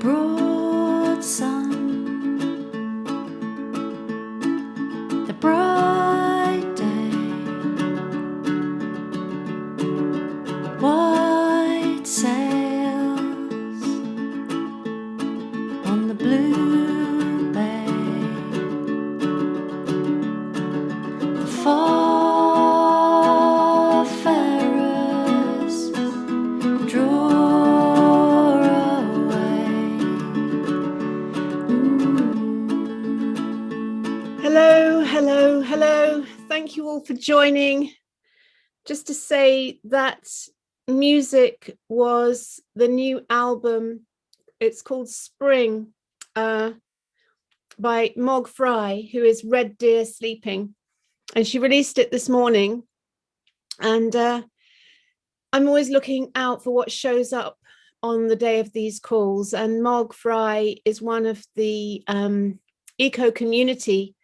broad sun, the bright day, white sails on the blue bay, the FARERS draw Hello. Thank you all for joining. Just to say that music was the new album. It's called Spring by Mog Fry, who is Red Deer Sleeping. And she released it this morning. And I'm always looking out for what shows up on the day of these calls. And Mog Fry is one of the eco community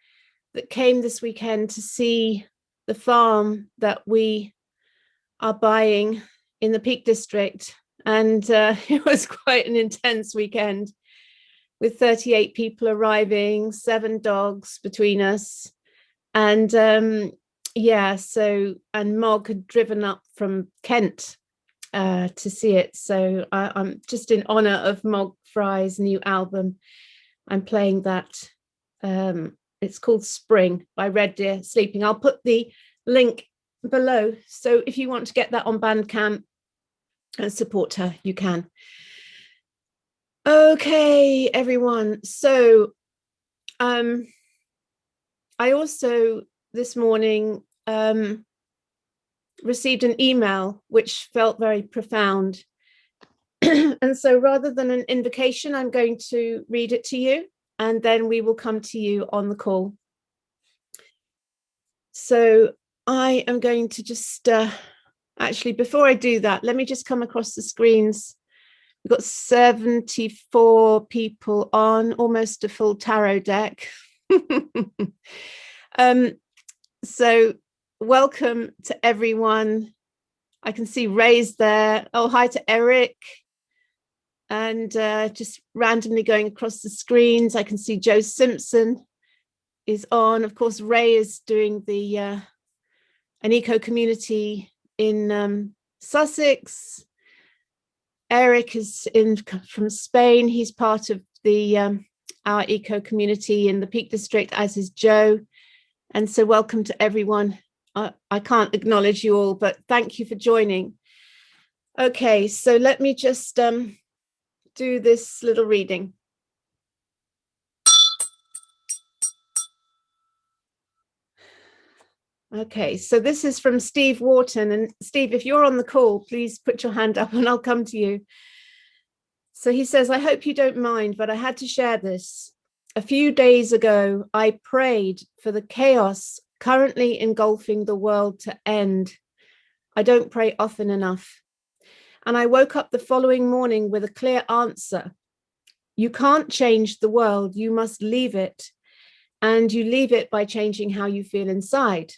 that came this weekend to see the farm that we are buying in the Peak District. And it was quite an intense weekend with 38 people arriving, 7 dogs between us. And and Mog had driven up from Kent to see it. So I'm just in honor of Mog Fry's new album. I'm playing that. It's called Spring by Red Deer Sleeping. I'll put the link below. So if you want to get that on Bandcamp and support her, you can. Okay, everyone. So I also this morning received an email which felt very profound. And so rather than an invocation, I'm going to read it to you. And then we will come to you on the call. So I am going to just, actually, before I do that, let me just come across the screens. We've got 74 people on, almost a full tarot deck. So welcome to everyone. I can see Ray's there. Oh, hi to Eric. And just randomly going across the screens, I can see Joe Simpson is on. Of course, Ray is doing the an eco community in Sussex. Eric is from Spain. He's part of the our eco community in the Peak District, as is Joe. And so welcome to everyone. I can't acknowledge you all, but thank you for joining. Okay, so let me just do this little reading. Okay, so this is from Steve Wharton. And Steve, if you're on the call, please put your hand up and I'll come to you. So he says, I hope you don't mind, but I had to share this. A few days ago, I prayed for the chaos currently engulfing the world to end. I don't pray often enough. And I woke up the following morning with a clear answer. You can't change the world, you must leave it. And you leave it by changing how you feel inside.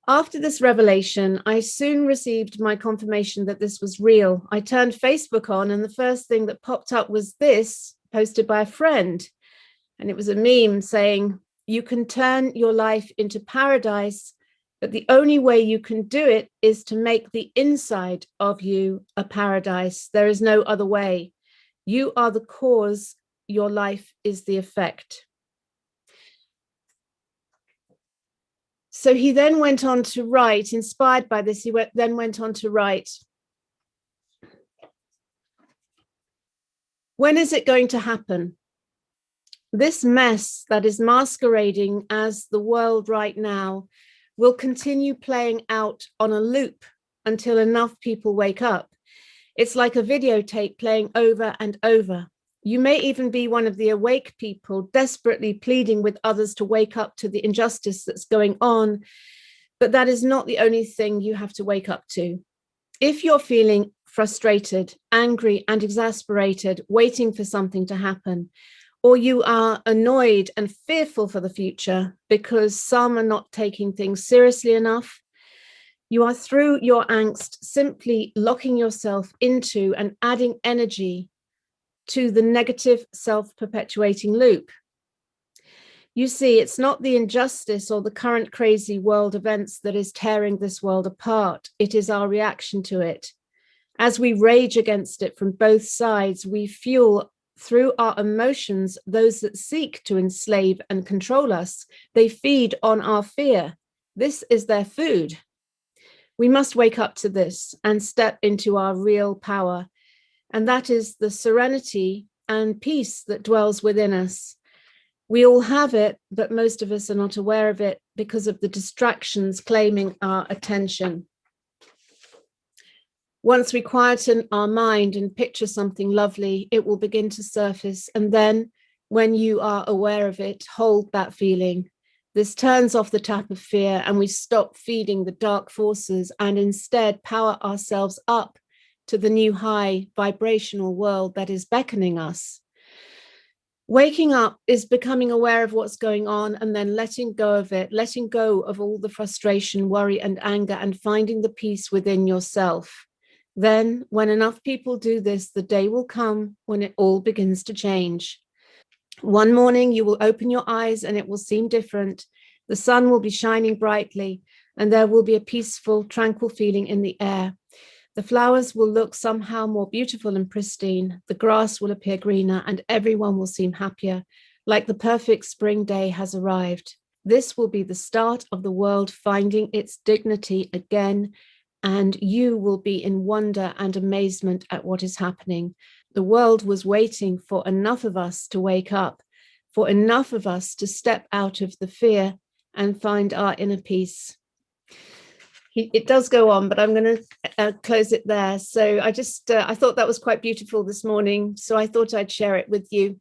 After this revelation, I soon received my confirmation that this was real. I turned Facebook on and the first thing that popped up was this, posted by a friend. And it was a meme saying, you can turn your life into paradise, but the only way you can do it is to make the inside of you a paradise. There is no other way. You are the cause. Your life is the effect. So he then went on to write, inspired by this, then went on to write, when is it going to happen? This mess that is masquerading as the world right now will continue playing out on a loop until enough people wake up. It's like a videotape playing over and over. You may even be one of the awake people desperately pleading with others to wake up to the injustice that's going on, but that is not the only thing you have to wake up to. If you're feeling frustrated, angry, and exasperated, waiting for something to happen, or you are annoyed and fearful for the future because some are not taking things seriously enough, you are through your angst simply locking yourself into and adding energy to the negative self-perpetuating loop. You see, it's not the injustice or the current crazy world events that is tearing this world apart. It is our reaction to it. As we rage against it from both sides, we fuel through our emotions those that seek to enslave and control us. They feed on our fear. This is their food. We must wake up to this and step into our real power. And that is the serenity and peace that dwells within us. We all have it, but most of us are not aware of it because of the distractions claiming our attention. Once we quieten our mind and picture something lovely, it will begin to surface. And then when you are aware of it, hold that feeling. This turns off the tap of fear and we stop feeding the dark forces and instead power ourselves up to the new high vibrational world that is beckoning us. Waking up is becoming aware of what's going on and then letting go of it, letting go of all the frustration, worry, and anger, and finding the peace within yourself. Then, when enough people do this, the day will come when it all begins to change. One morning, you will open your eyes and it will seem different. The sun will be shining brightly, and there will be a peaceful, tranquil feeling in the air. The flowers will look somehow more beautiful and pristine. The grass will appear greener and everyone will seem happier, like the perfect spring day has arrived. This will be the start of the world finding its dignity again, and you will be in wonder and amazement at what is happening. The world was waiting for enough of us to wake up, for enough of us to step out of the fear and find our inner peace. It does go on, but I'm going to close it there. So I thought that was quite beautiful this morning. So I thought I'd share it with you.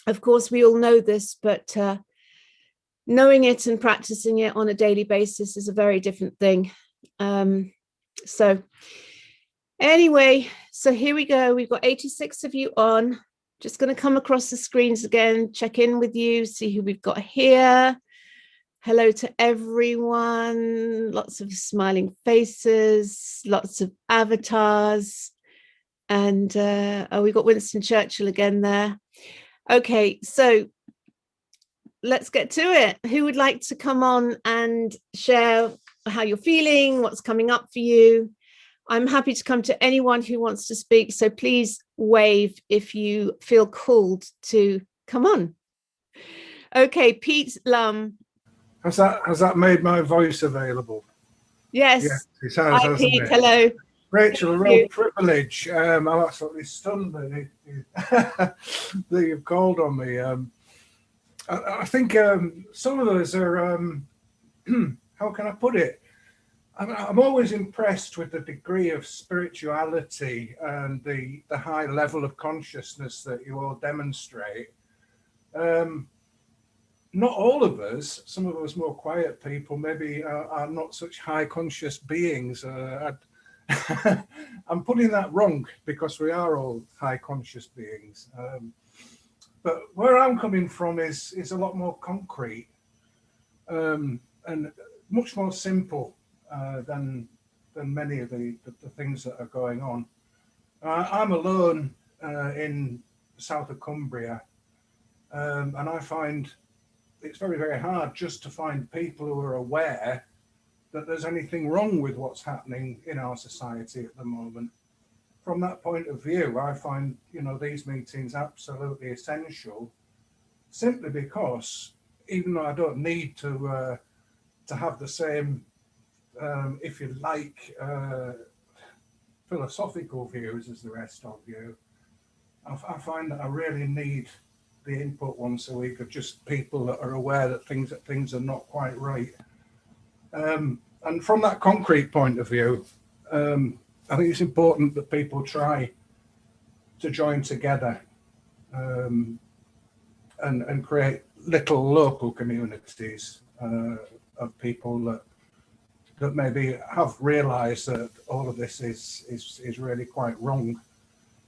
Of course, we all know this, but knowing it and practicing it on a daily basis is a very different thing. So anyway, so here we go. We've got 86 of you on. Just going to come across the screens again, check in with you, see who we've got here. Hello to everyone, lots of smiling faces, lots of avatars. And we got Winston Churchill again there. Okay, so let's get to it. Who would like to come on and share how you're feeling, what's coming up for you? I'm happy to come to anyone who wants to speak, so please wave if you feel called to come on. Okay, Pete Lum. Has that made my voice available? Yes. Yes, it has, Hi, Pete. Hello. Rachel, a real privilege. I'm absolutely stunned that you've called on me. I think some of those are, how can I put it? I'm always impressed with the degree of spirituality and the high level of consciousness that you all demonstrate. Not all of us, some of us more quiet people, maybe are not such high conscious beings. I'm putting that wrong because we are all high conscious beings. But where I'm coming from is a lot more concrete and much more simple than many of the things that are going on. I'm alone in the south of Cumbria, and I find it's very, very hard just to find people who are aware that there's anything wrong with what's happening in our society at the moment. From that point of view, I find, these meetings absolutely essential, simply because even though I don't need to have the same, if you like, philosophical views as the rest of you, I find that I really need the input once a week of just people that are aware that things are not quite right. And from that concrete point of view, I think it's important that people try to join together and create little local communities of people that maybe have realised that all of this is really quite wrong.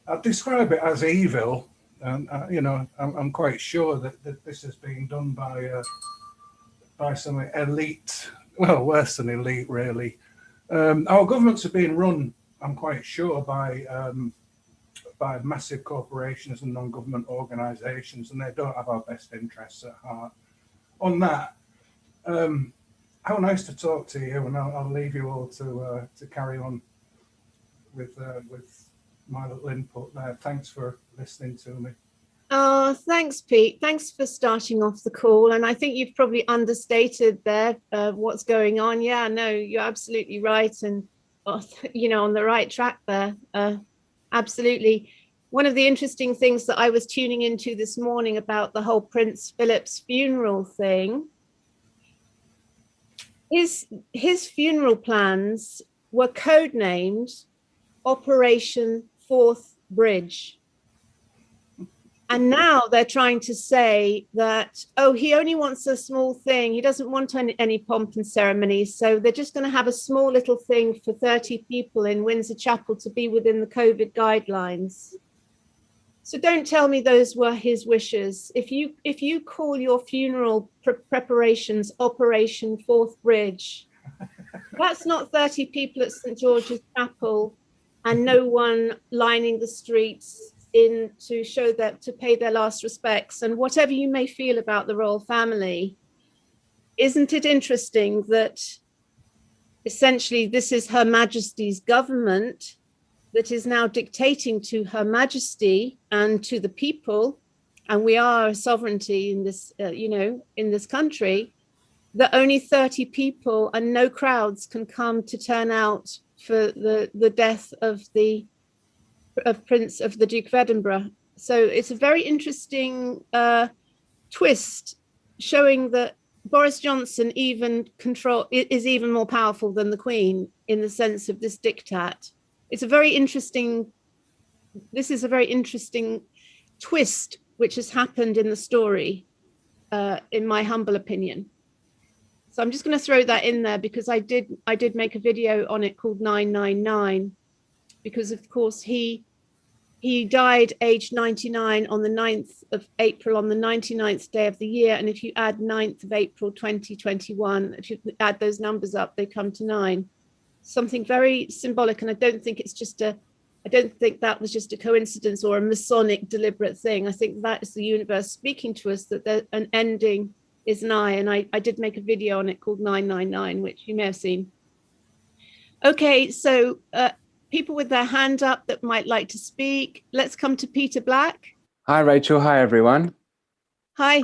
I'd describe it as evil. And I'm quite sure that this is being done by some elite, well, worse than elite, really. Our governments are being run, I'm quite sure, by by massive corporations and non-government organisations, and they don't have our best interests at heart. On that, how nice to talk to you, and I'll leave you all to carry on with my little input there. Thanks for listening to me. Oh, thanks, Pete. Thanks for starting off the call. And I think you've probably understated there what's going on. Yeah, no, you're absolutely right. And, you know, on the right track there. Absolutely. One of the interesting things that I was tuning into this morning about the whole Prince Philip's funeral thing is his funeral plans were codenamed Operation Fourth Bridge. And now they're trying to say that, oh, he only wants a small thing. He doesn't want any pomp and ceremony. So they're just going to have a small little thing for 30 people in Windsor Chapel to be within the COVID guidelines. So don't tell me those were his wishes. If you call your funeral preparations Operation Fourth Bridge, that's not 30 people at St. George's Chapel and no one lining the streets in to show that, to pay their last respects. And whatever you may feel about the royal family, isn't it interesting that essentially this is Her Majesty's government that is now dictating to Her Majesty and to the people, and we are a sovereignty in this, you know, in this country, that only 30 people and no crowds can come to turn out for the death of the Duke of Edinburgh. So it's a very interesting twist, showing that Boris Johnson is even more powerful than the Queen in the sense of this diktat. This is a very interesting twist which has happened in the story, in my humble opinion. So I'm just going to throw that in there because I did make a video on it called 999, because of course he died aged 99 on the 9th of April, on the 99th day of the year. And if you add 9th of April 2021, if you add those numbers up, they come to 9. Something very symbolic. And I don't think that was just a coincidence or a Masonic deliberate thing. I think that is the universe speaking to us that an ending is nigh. And I did make a video on it called 999, which you may have seen. Okay, so people with their hand up that might like to speak. Let's come to Peter Black. Hi, Rachel. Hi, everyone. Hi.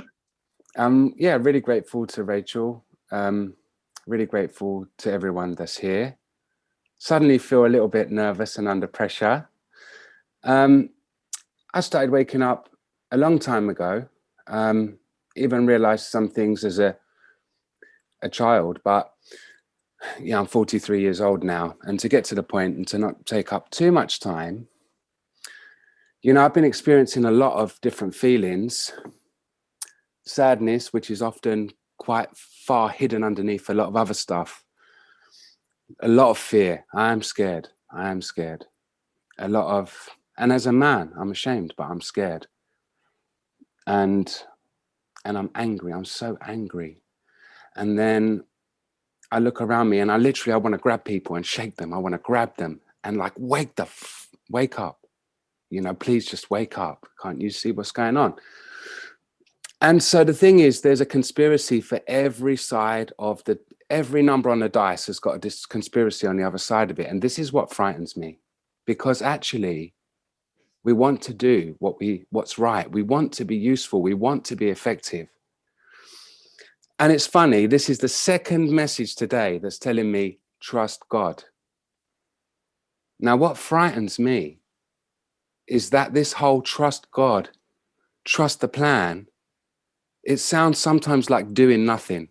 Yeah, really grateful to Rachel. Really grateful to everyone that's here. Suddenly feel a little bit nervous and under pressure. I started waking up a long time ago. Even realized some things as a child, but yeah, I'm 43 years old now, and to get to the point and to not take up too much time, you know, I've been experiencing a lot of different feelings. Sadness, which is often quite far hidden underneath a lot of other stuff. A lot of fear. I am scared. A lot of, and as a man, I'm ashamed, but I'm scared. And I'm angry. I'm so angry. And then I look around me and I want to grab people and shake them. I want to grab them and like, wake up. You know, please just wake up. Can't you see what's going on? And so the thing is, there's a conspiracy for every side of every number on the dice has got this conspiracy on the other side of it. And this is what frightens me, because actually we want to do what's right. We want to be useful. We want to be effective. And it's funny, this is the second message today that's telling me, trust God. Now, what frightens me is that this whole trust God, trust the plan, it sounds sometimes like doing nothing.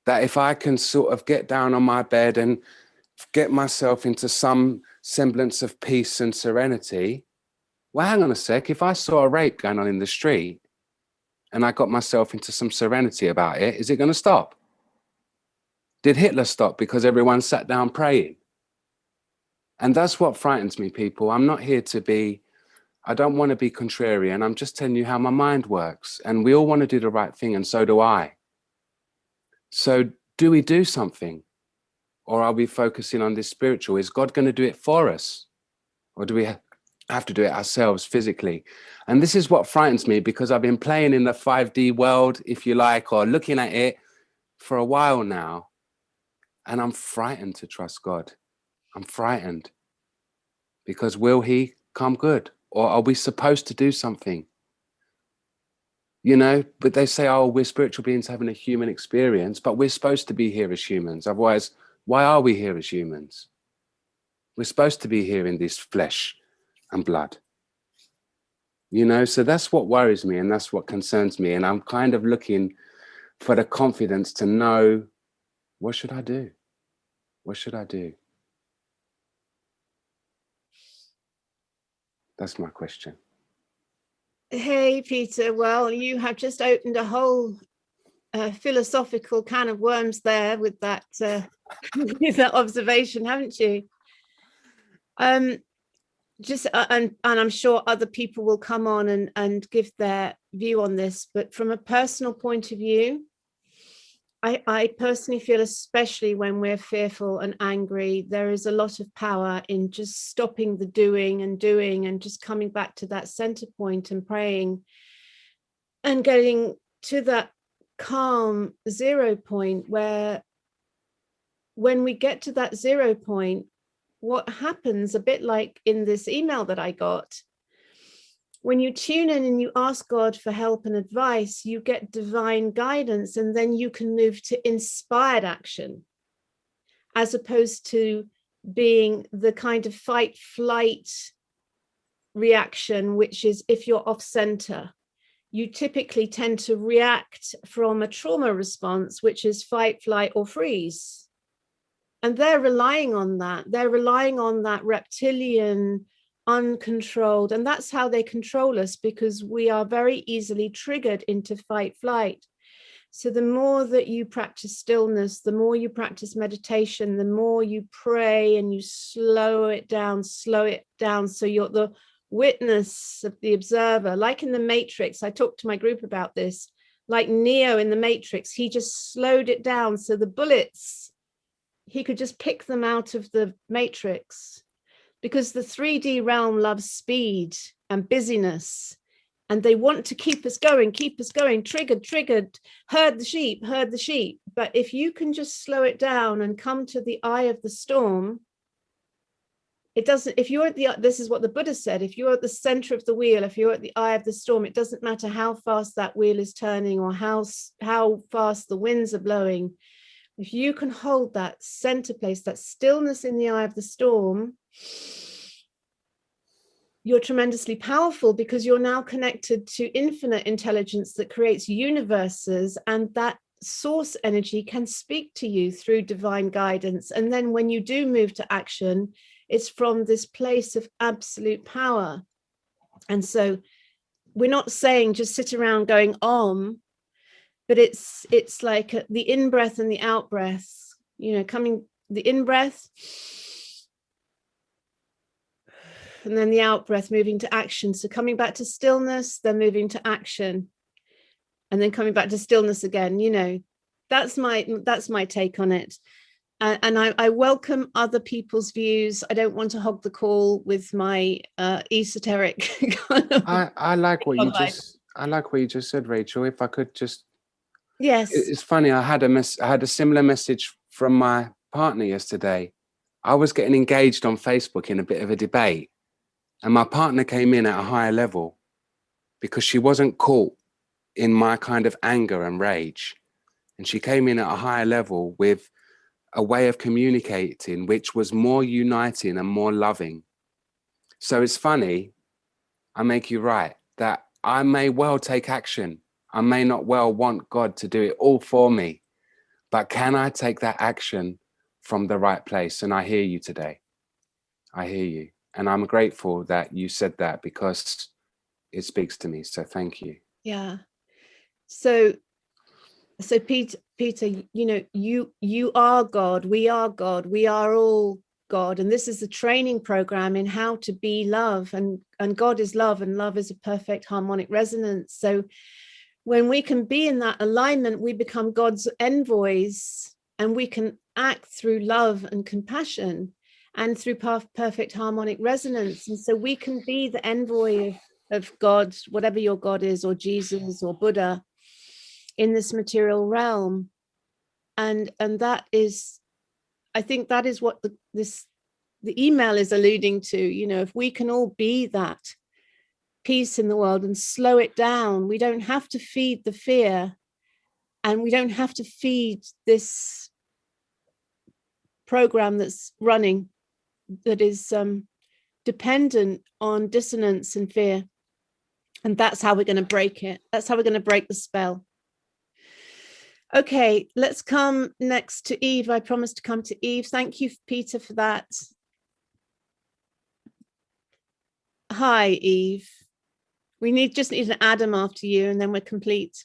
That if I can sort of get down on my bed and get myself into some semblance of peace and serenity, well, hang on a sec, if I saw a rape going on in the street, and I got myself into some serenity about it, is it going to stop? Did Hitler stop because everyone sat down praying? And that's what frightens me, people. I'm not here to I don't want to be contrarian. I'm just telling you how my mind works. And we all want to do the right thing, and so do I. So do we do something? Or are we focusing on this spiritual? Is God going to do it for us? Or do we have to do it ourselves physically. And this is what frightens me, because I've been playing in the 5D world, if you like, or looking at it for a while now. And I'm frightened to trust God. I'm frightened, because will he come good? Or are we supposed to do something? You know, but they say, oh, we're spiritual beings having a human experience, but we're supposed to be here as humans. Otherwise, why are we here as humans? We're supposed to be here in this flesh and blood. You know, so that's what worries me, and that's what concerns me. And I'm kind of looking for the confidence to know, what should I do? What should I do? That's my question. Hey, Peter. Well, you have just opened a whole philosophical can of worms there with that with that observation, haven't you? Just and I'm sure other people will come on and give their view on this, but from a personal point of view, I personally feel, especially when we're fearful and angry, there is a lot of power in just stopping the doing and just coming back to that center point and praying and getting to that calm 0 point, where when we get to that 0 point, what happens, a bit like in this email that I got, when you tune in and you ask God for help and advice, you get divine guidance, and then you can move to inspired action, as opposed to being the kind of fight flight reaction, which is if you're off center, you typically tend to react from a trauma response, which is fight, flight, or freeze. And they're relying on that. They're relying on that reptilian, uncontrolled, and that's how they control us, because we are very easily triggered into fight, flight. So the more that you practice stillness, the more you practice meditation, the more you pray and you slow it down. So you're the witness of the observer, like in the Matrix. I talked to my group about this, like Neo in the Matrix. He just slowed it down, so the bullets, he could just pick them out of the Matrix, because the 3D realm loves speed and busyness, and they want to keep us going, triggered, herd the sheep. But if you can just slow it down and come to the eye of the storm, it doesn't, if you're at the, this is what the Buddha said, if you're at the center of the wheel, if you're at the eye of the storm, it doesn't matter how fast that wheel is turning or how fast the winds are blowing. If you can hold that center place, that stillness in the eye of the storm, you're tremendously powerful, because you're now connected to infinite intelligence that creates universes, and that source energy can speak to you through divine guidance. And then when you do move to action, it's from this place of absolute power. And so we're not saying just sit around going but it's like the in-breath and the out-breath, you know, coming, the in-breath, and then the out-breath, moving to action. So coming back to stillness, then moving to action, and then coming back to stillness again. You know, that's my take on it. And I welcome other people's views. I don't want to hog the call with my esoteric kind of. I like what you just said, Rachel. If I could just. Yes. It's funny. I had a similar message from my partner yesterday. I was getting engaged on Facebook in a bit of a debate, and my partner came in at a higher level because she wasn't caught in my kind of anger and rage. And she came in at a higher level with a way of communicating which was more uniting and more loving. So it's funny, I make you right, that I may well take action. I may not well want God to do it all for me, but can I take that action from the right place? And I hear you today. I hear you. And I'm grateful that you said that, because it speaks to me. So thank you. Yeah. So Peter, you know, you are God, we are all God. And this is the training program in how to be love, and God is love, and love is a perfect harmonic resonance. So when we can be in that alignment, we become God's envoys, and we can act through love and compassion. and through perfect harmonic resonance. And so we can be the envoy of God, whatever your God is, or Jesus or Buddha, in this material realm. And that is, I think that is what the email is alluding to. You know, if we can all be that peace in the world and slow it down, we don't have to feed the fear, and we don't have to feed this program that's running, that is dependent on dissonance and fear. And that's how we're going to break it. That's how we're going to break the spell. Okay, let's come next to Eve. I promised to come to Eve. Thank you, Peter, for that. Hi, Eve. We just need an Adam after you, and then we're complete.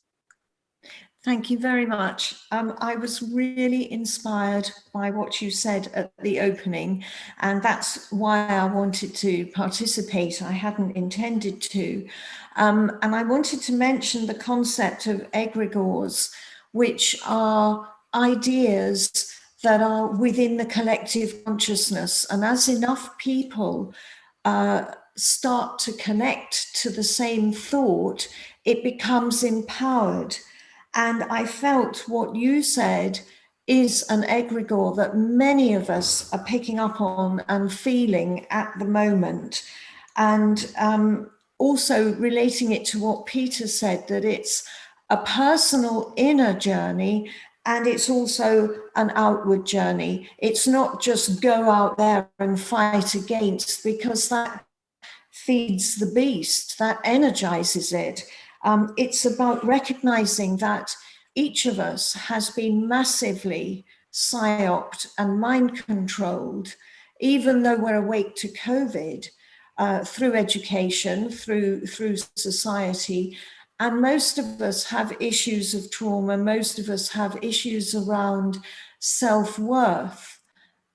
Thank you very much. I was really inspired by what you said at the opening, and that's why I wanted to participate. I hadn't intended to. And I wanted to mention the concept of egregores, which are ideas that are within the collective consciousness. And as enough people start to connect to the same thought, it becomes empowered. And I felt what you said is an egregore that many of us are picking up on and feeling at the moment. And also relating it to what Peter said, that it's a personal inner journey, and it's also an outward journey. It's not just go out there and fight against, because that feeds the beast, that energizes it. It's about recognizing that each of us has been massively psyoped and mind controlled, even though we're awake to COVID, through education, through society. And most of us have issues of trauma. Most of us have issues around self-worth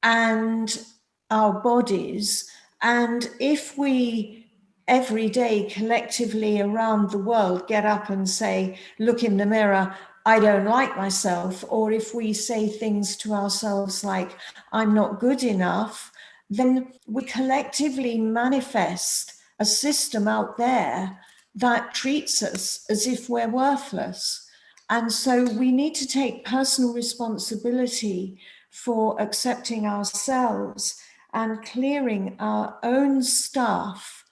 and our bodies. And if we every day collectively around the world get up and say, look in the mirror, I don't like myself, or if we say things to ourselves like, I'm not good enough, then we collectively manifest a system out there that treats us as if we're worthless. And so we need to take personal responsibility for accepting ourselves and clearing our own stuff,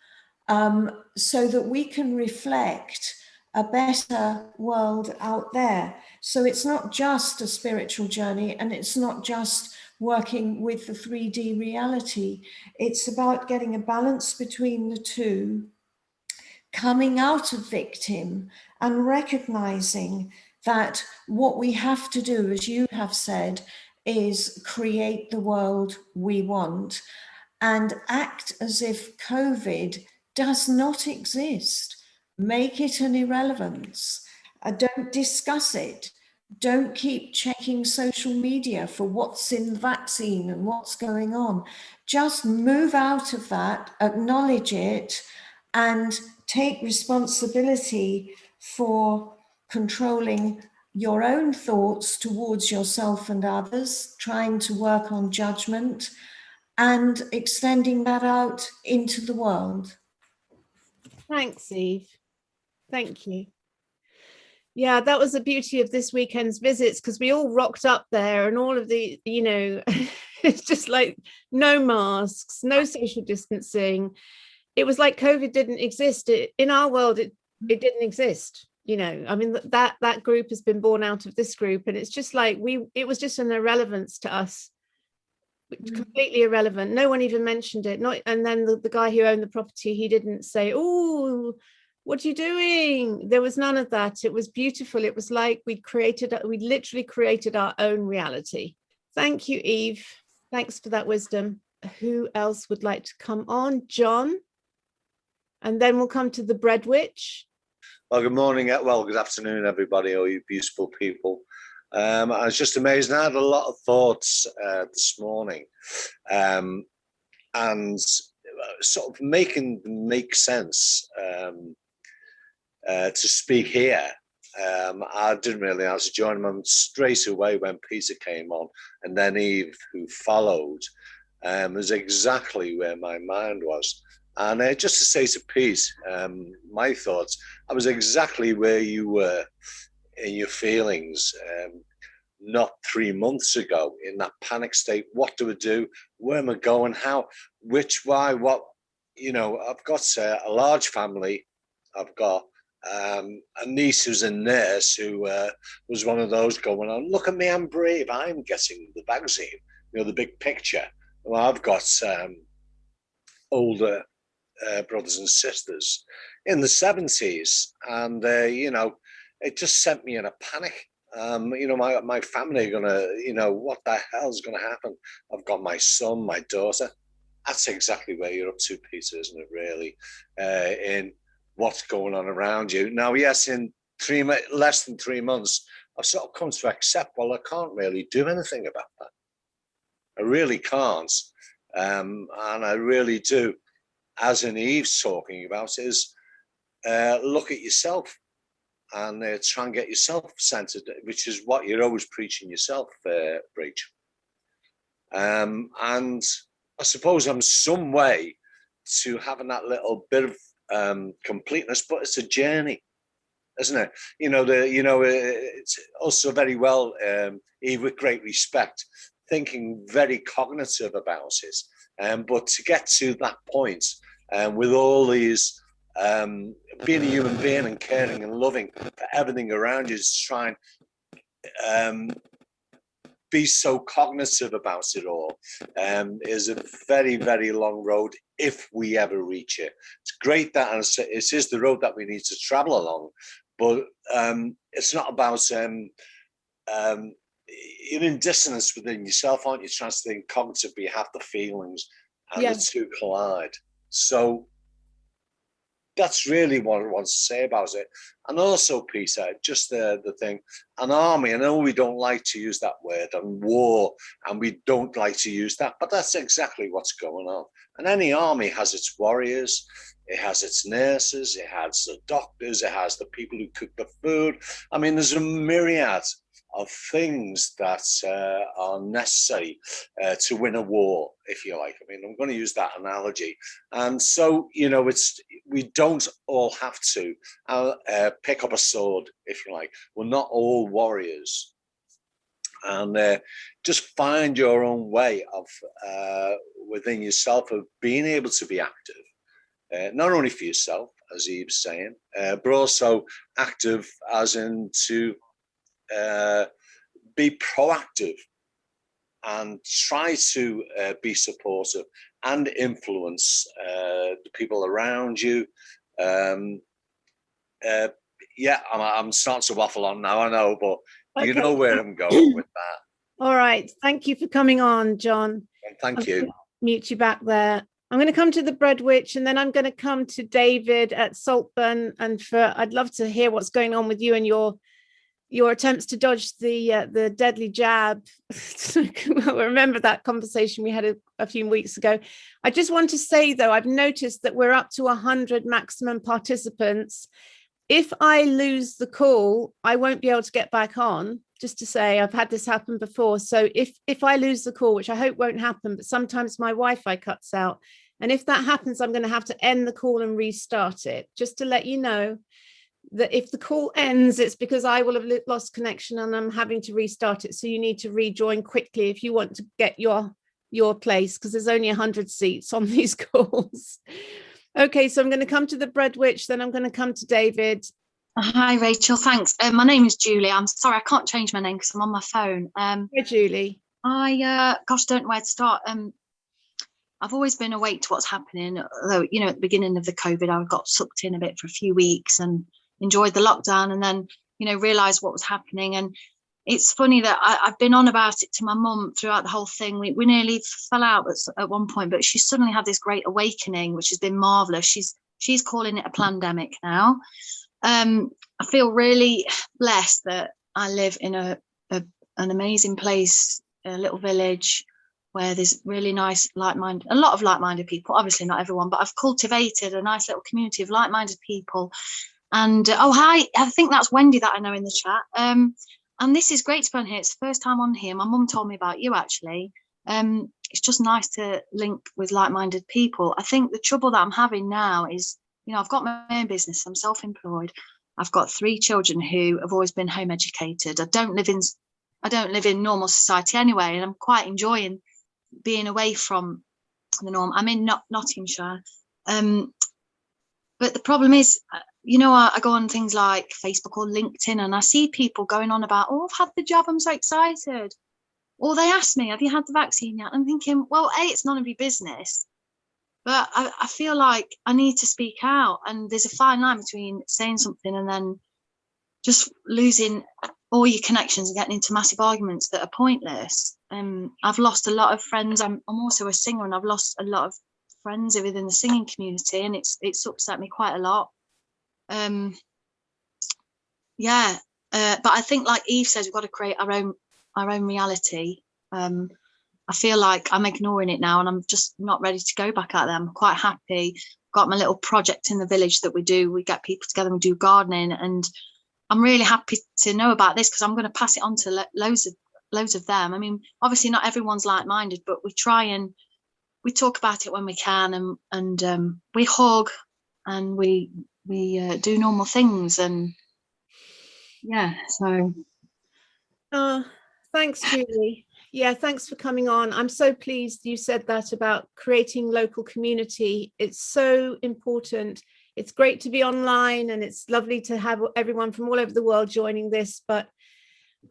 so that we can reflect a better world out there. So it's not just a spiritual journey, and it's not just working with the 3D reality. It's about getting a balance between the two, coming out of victim and recognizing that what we have to do, as you have said, is create the world we want and act as if COVID does not exist. Make it an irrelevance. Don't discuss it. Don't keep checking social media for what's in the vaccine and what's going on. Just move out of that, acknowledge it, and take responsibility for controlling your own thoughts towards yourself and others, trying to work on judgment, and extending that out into the world. Thanks, Eve. Thank you. Yeah, that was the beauty of this weekend's visits, because we all rocked up there, and all of the, you know, it's just like no masks, no social distancing. It was like COVID didn't exist. In our world, it didn't exist. You know, I mean, that group has been born out of this group, and it's just like it was just an irrelevance to us. Completely irrelevant. No one even mentioned it. And then the guy who owned the property, he didn't say, oh, what are you doing? There was none of that. It was beautiful. It was like we literally created our own reality. Thank you, Eve. Thanks for that wisdom. Who else would like to come on? John? And then we'll come to the bread witch. Well, good morning. Well, good afternoon, everybody, all you beautiful people. I was just amazed. I had a lot of thoughts this morning, and sort of make sense to speak here. I didn't really answer join them straight away when Peter came on, and then Eve, who followed. was exactly where my mind was. And just to say to Pete, my thoughts, I was exactly where you were in your feelings, not 3 months ago, in that panic state. What do I do? Where am I going? How? Which? Why? What? You know, I've got a large family. I've got a niece who's a nurse who was one of those going on, look at me, I'm brave, I'm getting the vaccine, you know, the big picture. Well, I've got older brothers and sisters in the 70s, and you know, it just sent me in a panic. You know, my family are gonna, you know, what the hell's gonna happen? I've got my son, my daughter. That's exactly where you're up to, Peter, isn't it, really? In what's going on around you. Now, yes, in less than 3 months, I've sort of come to accept, well, I can't really do anything about that. I really can't. And I really do, as in Eve's talking about, is look at yourself and try and get yourself centered, which is what you're always preaching yourself, Rachel. And I suppose I'm some way to having that little bit of completeness, but it's a journey, isn't it? You know, it's also very well, Eve, with great respect, thinking very cognitive about it. But to get to that point, with all these, being a human being and caring and loving for everything around you, is to try and be so cognitive about it all, is a very, very long road if we ever reach it. It's great that it is the road that we need to travel along, but it's not about you're in dissonance within yourself, aren't you? Trying to think cognitively, you have the feelings, and the two collide. So that's really what I want to say about it. And also, Peter, just the thing, an army, I know we don't like to use that word, and war, and we don't like to use that, but that's exactly what's going on. And any army has its warriors, it has its nurses, it has the doctors, it has the people who cook the food. I mean, there's a myriad of things that are necessary to win a war, if you like. I mean, I'm going to use that analogy. And so, you know, we don't all have to pick up a sword, if you like. We're not all warriors. And just find your own way of within yourself of being able to be active, not only for yourself, as Eve's saying, but also active as in to be proactive and try to be supportive and influence the people around you. Yeah, I'm starting to waffle on now, I know, but okay. You know where I'm going with that. All right. Thank you for coming on, John. Thank you. Mute you back there. I'm going to come to the Bread Witch, and then I'm going to come to David at Saltburn. And I'd love to hear what's going on with you and your attempts to dodge the deadly jab. Remember that conversation we had a few weeks ago. I just want to say, though, I've noticed that we're up to 100 maximum participants. If I lose the call, I won't be able to get back on. Just to say, I've had this happen before. So if I lose the call, which I hope won't happen, but sometimes my Wi-Fi cuts out. And if that happens, I'm going to have to end the call and restart it. Just to let you know that if the call ends, it's because I will have lost connection and I'm having to restart it. So you need to rejoin quickly if you want to get your place, because there's only 100 seats on these calls. Okay, so I'm going to come to the Bread Witch, then I'm going to come to David. Hi, Rachel. Thanks. My name is Julie. I'm sorry, I can't change my name because I'm on my phone. Hi, Julie. I don't know where to start. I've always been awake to what's happening, although, you know, at the beginning of the COVID, I got sucked in a bit for a few weeks and enjoyed the lockdown, and then, you know, realised what was happening. And it's funny that I've been on about it to my mum throughout the whole thing. We nearly fell out at one point, but she suddenly had this great awakening, which has been marvellous. She's calling it a plandemic now. I feel really blessed that I live in an amazing place, a little village where there's really nice, a lot of like-minded people. Obviously not everyone, but I've cultivated a nice little community of like-minded people. And oh, hi, I think that's Wendy that I know in the chat. And this is great to be on here. It's the first time on here. My mum told me about you, actually. it's just nice to link with like-minded people. I think the trouble that I'm having now is, I've got my own business. I'm self-employed. I've got 3 children who have always been home educated. I don't live in normal society anyway, and I'm quite enjoying being away from the norm. I'm in Nottinghamshire. But the problem is, I go on things like Facebook or LinkedIn, and I see people going on about, oh, I've had the jab, I'm so excited. Or they ask me, have you had the vaccine yet? I'm thinking, well, A, it's none of your business. But I feel like I need to speak out. And there's a fine line between saying something and then just losing all your connections and getting into massive arguments that are pointless. I've lost a lot of friends. I'm also a singer, and I've lost a lot of friends within the singing community, and it's upset me quite a lot. But I think, like Eve says, we've got to create our own reality. I feel like I'm ignoring it now, and I'm just not ready to go back out there. I'm quite happy. Got my little project in the village that we do. We get people together and we do gardening, and I'm really happy to know about this because I'm going to pass it on to loads of them. I mean, obviously not everyone's like-minded, but we try and we talk about it when we can, and we hug and we do normal things, and so. Thanks, Julie. Yeah, thanks for coming on. I'm so pleased you said that about creating local community. It's so important. It's great to be online, and it's lovely to have everyone from all over the world joining this, but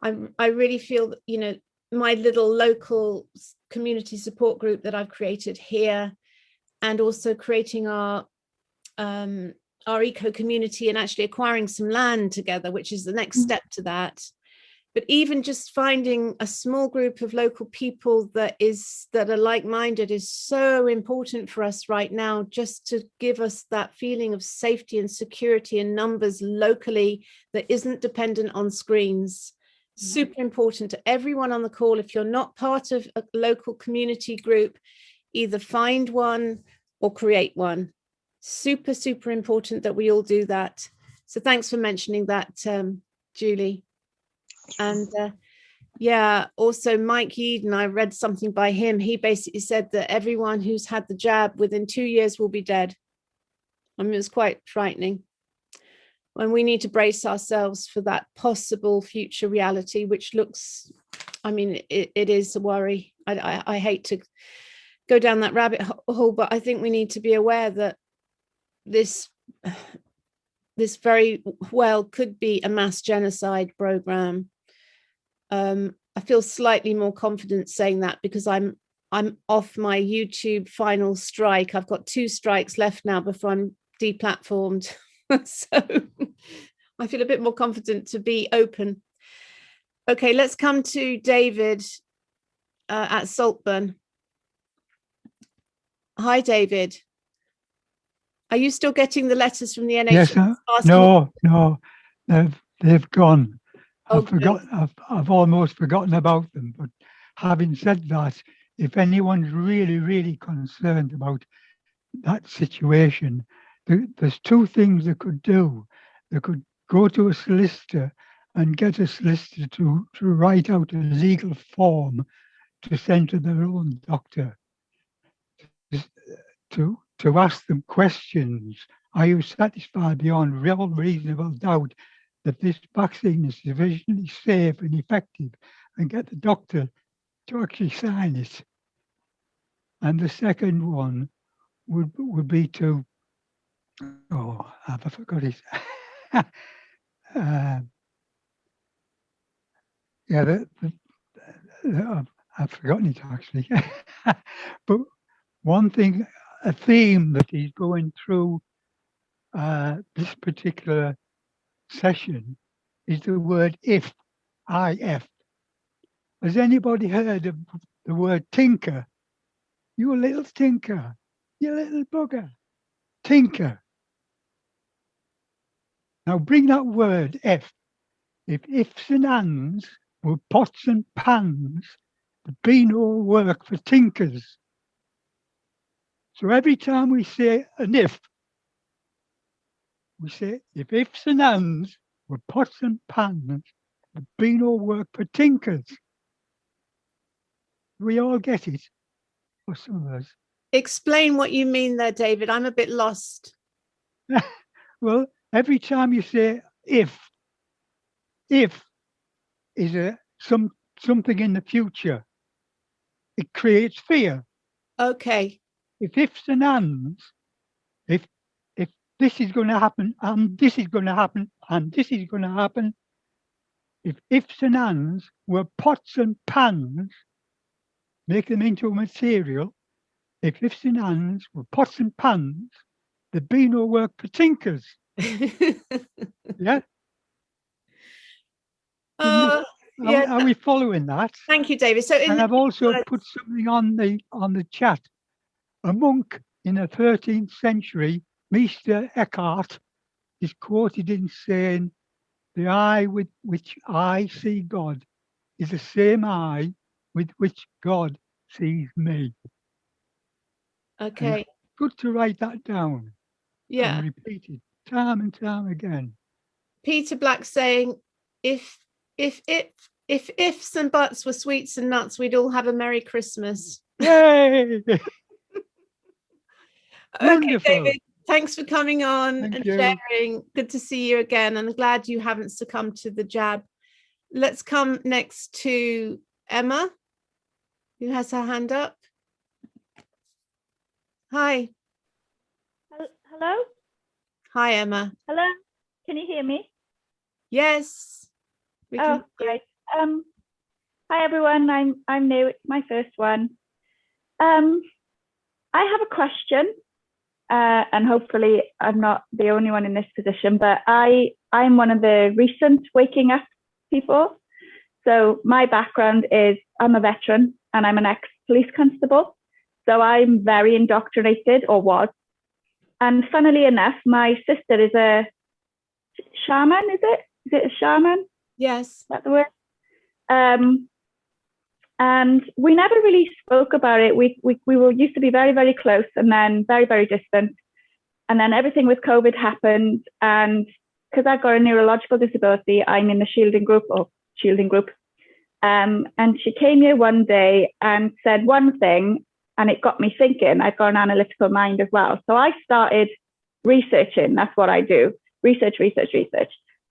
I really feel that, my little local community support group that I've created here, and also creating our eco community and actually acquiring some land together, which is the next step to that. But even just finding a small group of local people that are like-minded is so important for us right now, just to give us that feeling of safety and security in numbers locally that isn't dependent on screens. Super important to everyone on the call. If you're not part of a local community group, either find one or create one. Super, super important that we all do that. So thanks for mentioning that, Julie. And also Mike Eden, I read something by him. He basically said that everyone who's had the jab within 2 years will be dead. I mean, it was quite frightening. And we need to brace ourselves for that possible future reality, which looks, I mean, it is a worry. I hate to go down that rabbit hole, but I think we need to be aware that this very well could be a mass genocide program. I feel slightly more confident saying that because I'm off my YouTube final strike. I've got 2 strikes left now before I'm deplatformed. So I feel a bit more confident to be open. Okay, let's come to David at Saltburn. Hi, David. Are you still getting the letters from the NHS? Yes, no, they've gone. Okay. I've almost forgotten about them. But having said that, if anyone's really, really concerned about that situation, there's 2 things they could do. They could go to a solicitor and get a solicitor to write out a legal form to send to their own doctor to ask them questions. Are you satisfied beyond real reasonable doubt that this vaccine is sufficiently safe and effective, and get the doctor to actually sign it? And the second one would be to, I forgot it. I've forgotten it actually. But one thing, a theme that is going through this particular session is the word if. Has anybody heard of the word tinker? You little tinker, you little bugger, tinker. Now bring that word if. If ifs and ands were pots and pans, there'd be no work for tinkers. So every time we say an if, we say if ifs and ands were pots and pans, there'd be no work for tinkers. We all get it. for some of us. Explain what you mean there, David. I'm a bit lost. Well, every time you say if is something in the future, it creates fear. Okay. If ifs and ands, if this is going to happen, and this is going to happen, and this is going to happen, if ifs and ands were pots and pans, make them into a material. If ifs and ands were pots and pans, there'd be no work for tinkers. Yeah. Yeah. Are we following that? Thank you, David. So, and I've also put something on the chat. A monk in the 13th century, Meister Eckhart, is quoted in saying, "The eye with which I see God is the same eye with which God sees me." Okay. Good to write that down. Yeah. And repeat it time and time again. Peter Black saying, if ifs and buts were sweets and nuts, we'd all have a Merry Christmas. Yay! Okay, David, thanks for coming on Thank and you. sharing. Good to see you again, and I'm glad you haven't succumbed to the jab. Let's come next to Emma, who has her hand up. Hi. Hello? Hi, Emma. Hello? Can you hear me? Yes. Oh, great. Hi, everyone. I'm new. It's my first one. I have a question, and hopefully I'm not the only one in this position, but I'm one of the recent waking up people. So my background is I'm a veteran and I'm an ex-police constable. So I'm very indoctrinated, or was. And funnily enough, my sister is a shaman, is it? Is it a shaman? Yes. Is that the word? And we never really spoke about it. We used to be very, very close, and then very, very distant. And then everything with COVID happened. And because I've got a neurological disability, I'm in the shielding group. And she came here one day and said one thing, and it got me thinking. I've got an analytical mind as well. So I started researching. That's what I do. Research.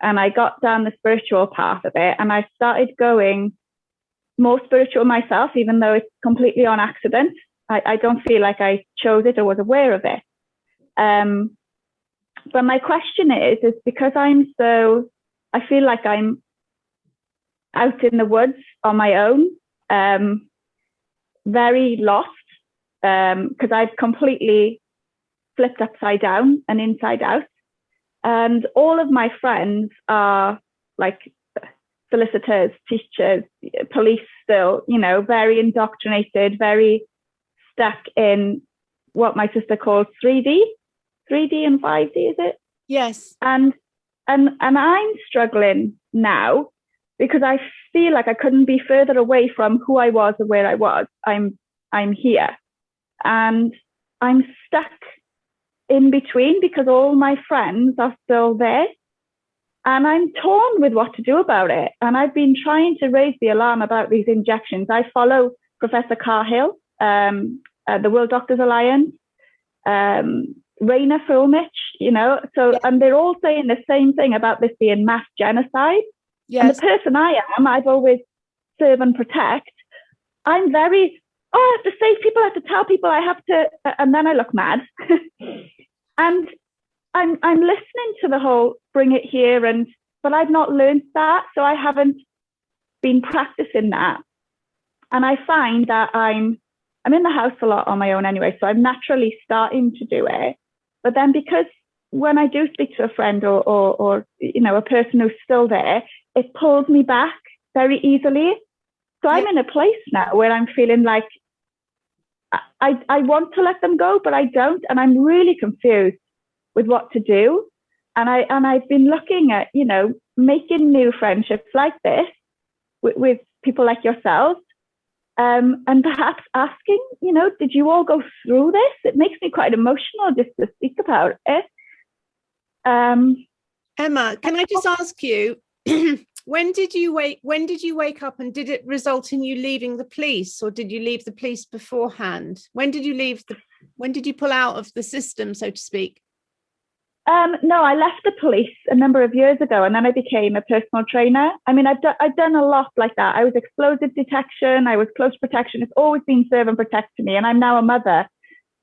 And I got down the spiritual path of it, and I started going more spiritual myself, even though it's completely on accident. I don't feel like I chose it or was aware of it. But my question is because I feel like I'm out in the woods on my own, very lost, because I've completely flipped upside down and inside out. And all of my friends are like solicitors, teachers, police still, very indoctrinated, very stuck in what my sister calls 3D and 5D, is it? Yes. And I'm struggling now because I feel like I couldn't be further away from who I was or where I was. I'm here, and I'm stuck in between because all my friends are still there, and I'm torn with what to do about it. And I've been trying to raise the alarm about these injections. I follow Professor Cahill, the World Doctors Alliance, Rainer Fulmich, so, and they're all saying the same thing about this being mass genocide. Yes. And the person I am, I've always serve and protect. I'm very, I have to save people, I have to tell people, I have to, and then I look mad. And I'm listening to the whole bring it here, but I've not learned that, so I haven't been practicing that. And I find that I'm in the house a lot on my own anyway, so I'm naturally starting to do it. But then because when I do speak to a friend or a person who's still there, it pulls me back very easily. So I'm in a place now where I'm feeling like I want to let them go, but I don't, and I'm really confused with what to do. And I've been looking at, making new friendships like this with people like yourselves, and perhaps asking, did you all go through this? It makes me quite emotional just to speak about it. Emma, can I just ask you, when did you wake up, and did it result in you leaving the police, or did you leave the police beforehand? When did you pull out of the system, so to speak? No, I left the police a number of years ago, and then I became a personal trainer. I mean, I've done a lot like that. I was explosive detection, I was close protection. It's always been serve and protect to me, and I'm now a mother.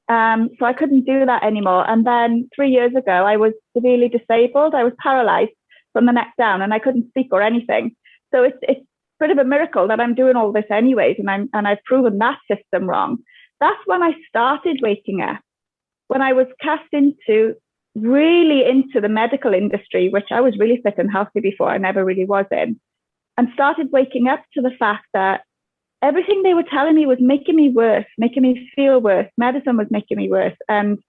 So I couldn't do that anymore. And then 3 years ago, I was severely disabled. I was paralyzed from the neck down, and I couldn't speak or anything. So it's a bit of a miracle that I'm doing all this anyways, and I've proven that system wrong. That's when I started waking up, when I was cast really into the medical industry, which I was really fit and healthy before, I never really was in, and started waking up to the fact that everything they were telling me was making me worse, making me feel worse. Medicine was making me worse. And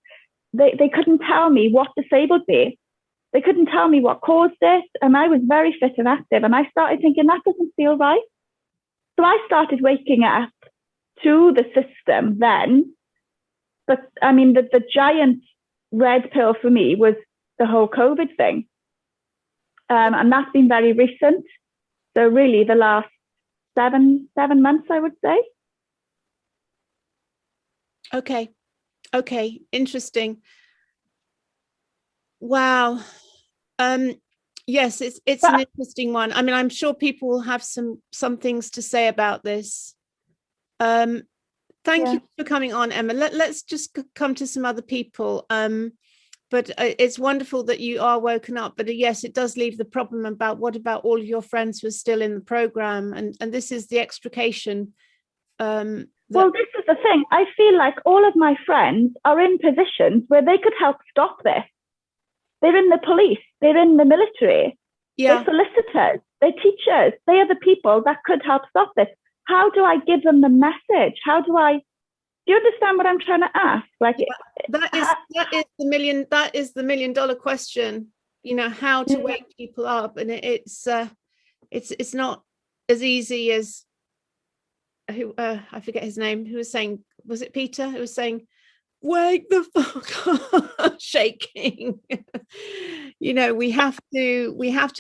they couldn't tell me what disabled me. They couldn't tell me what caused it. And I was very fit and active. And I started thinking, that doesn't feel right. So I started waking up to the system then. But I mean, the giant red pill for me was the whole COVID thing. And that's been very recent. So really the last seven months, I would say. Okay, interesting. Wow. Yes, it's an interesting one. I mean, I'm sure people will have some things to say about this. Thank you for coming on, Emma. Let's just come to some other people. But it's wonderful that you are woken up. But yes, it does leave the problem about what about all of your friends who are still in the program, and this is the extrication. Well, this is the thing. I feel like all of my friends are in positions where they could help stop this. They're in the police. They're in the military. They're solicitors. They're teachers. They are the people that could help stop this. How do I give them the message? Do you understand what I'm trying to ask? Like that is the $1 million question. You know, how to wake people up, and it's not as easy as I forget his name. Who was saying? Was it Peter? Who was saying, "Wake the fuck up," shaking. You know, we have to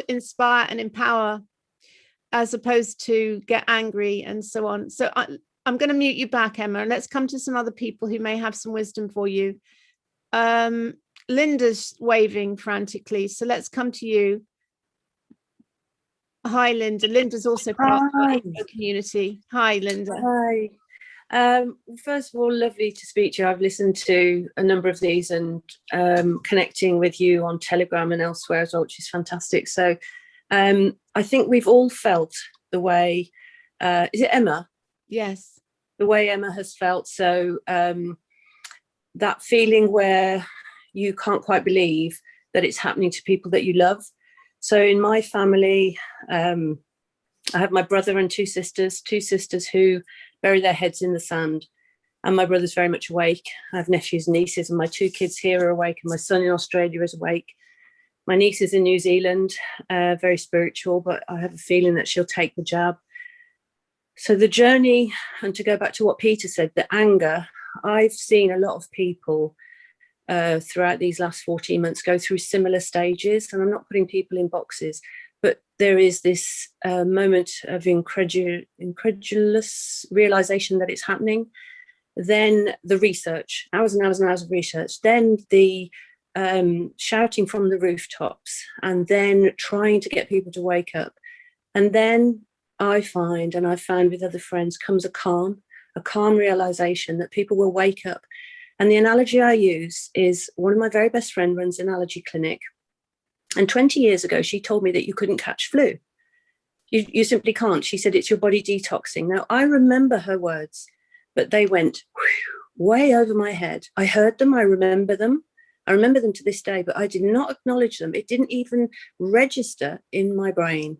inspire and empower, as opposed to get angry and so on. So I'm going to mute you back, Emma, and let's come to some other people who may have some wisdom for you. Linda's waving frantically, so let's come to you. Hi, Linda. Linda's also part of the community. Hi, Linda. Hi. First of all, lovely to speak to you. I've listened to a number of these and connecting with you on Telegram and elsewhere as well, which is fantastic. So I think we've all felt the way, is it Emma? Yes. The way Emma has felt. So that feeling where you can't quite believe that it's happening to people that you love. So in my family, I have my brother and two sisters who bury their heads in the sand. And my brother's very much awake. I have nephews and nieces, and my two kids here are awake, and my son in Australia is awake. My niece is in New Zealand, very spiritual, but I have a feeling that she'll take the jab. So the journey, and to go back to what Peter said, the anger, I've seen a lot of people throughout these last 14 months go through similar stages, and I'm not putting people in boxes, but there is this moment of incredulous realization that it's happening. Then the research, hours and hours and hours of research, then the shouting from the rooftops, and then trying to get people to wake up. And then I find, and I've found with other friends, comes a calm realization that people will wake up. And the analogy I use is, one of my very best friends runs an allergy clinic. And 20 years ago, she told me that you couldn't catch flu. You simply can't. She said, it's your body detoxing. Now, I remember her words, but they went way over my head. I heard them. I remember them. I remember them to this day, but I did not acknowledge them. It didn't even register in my brain.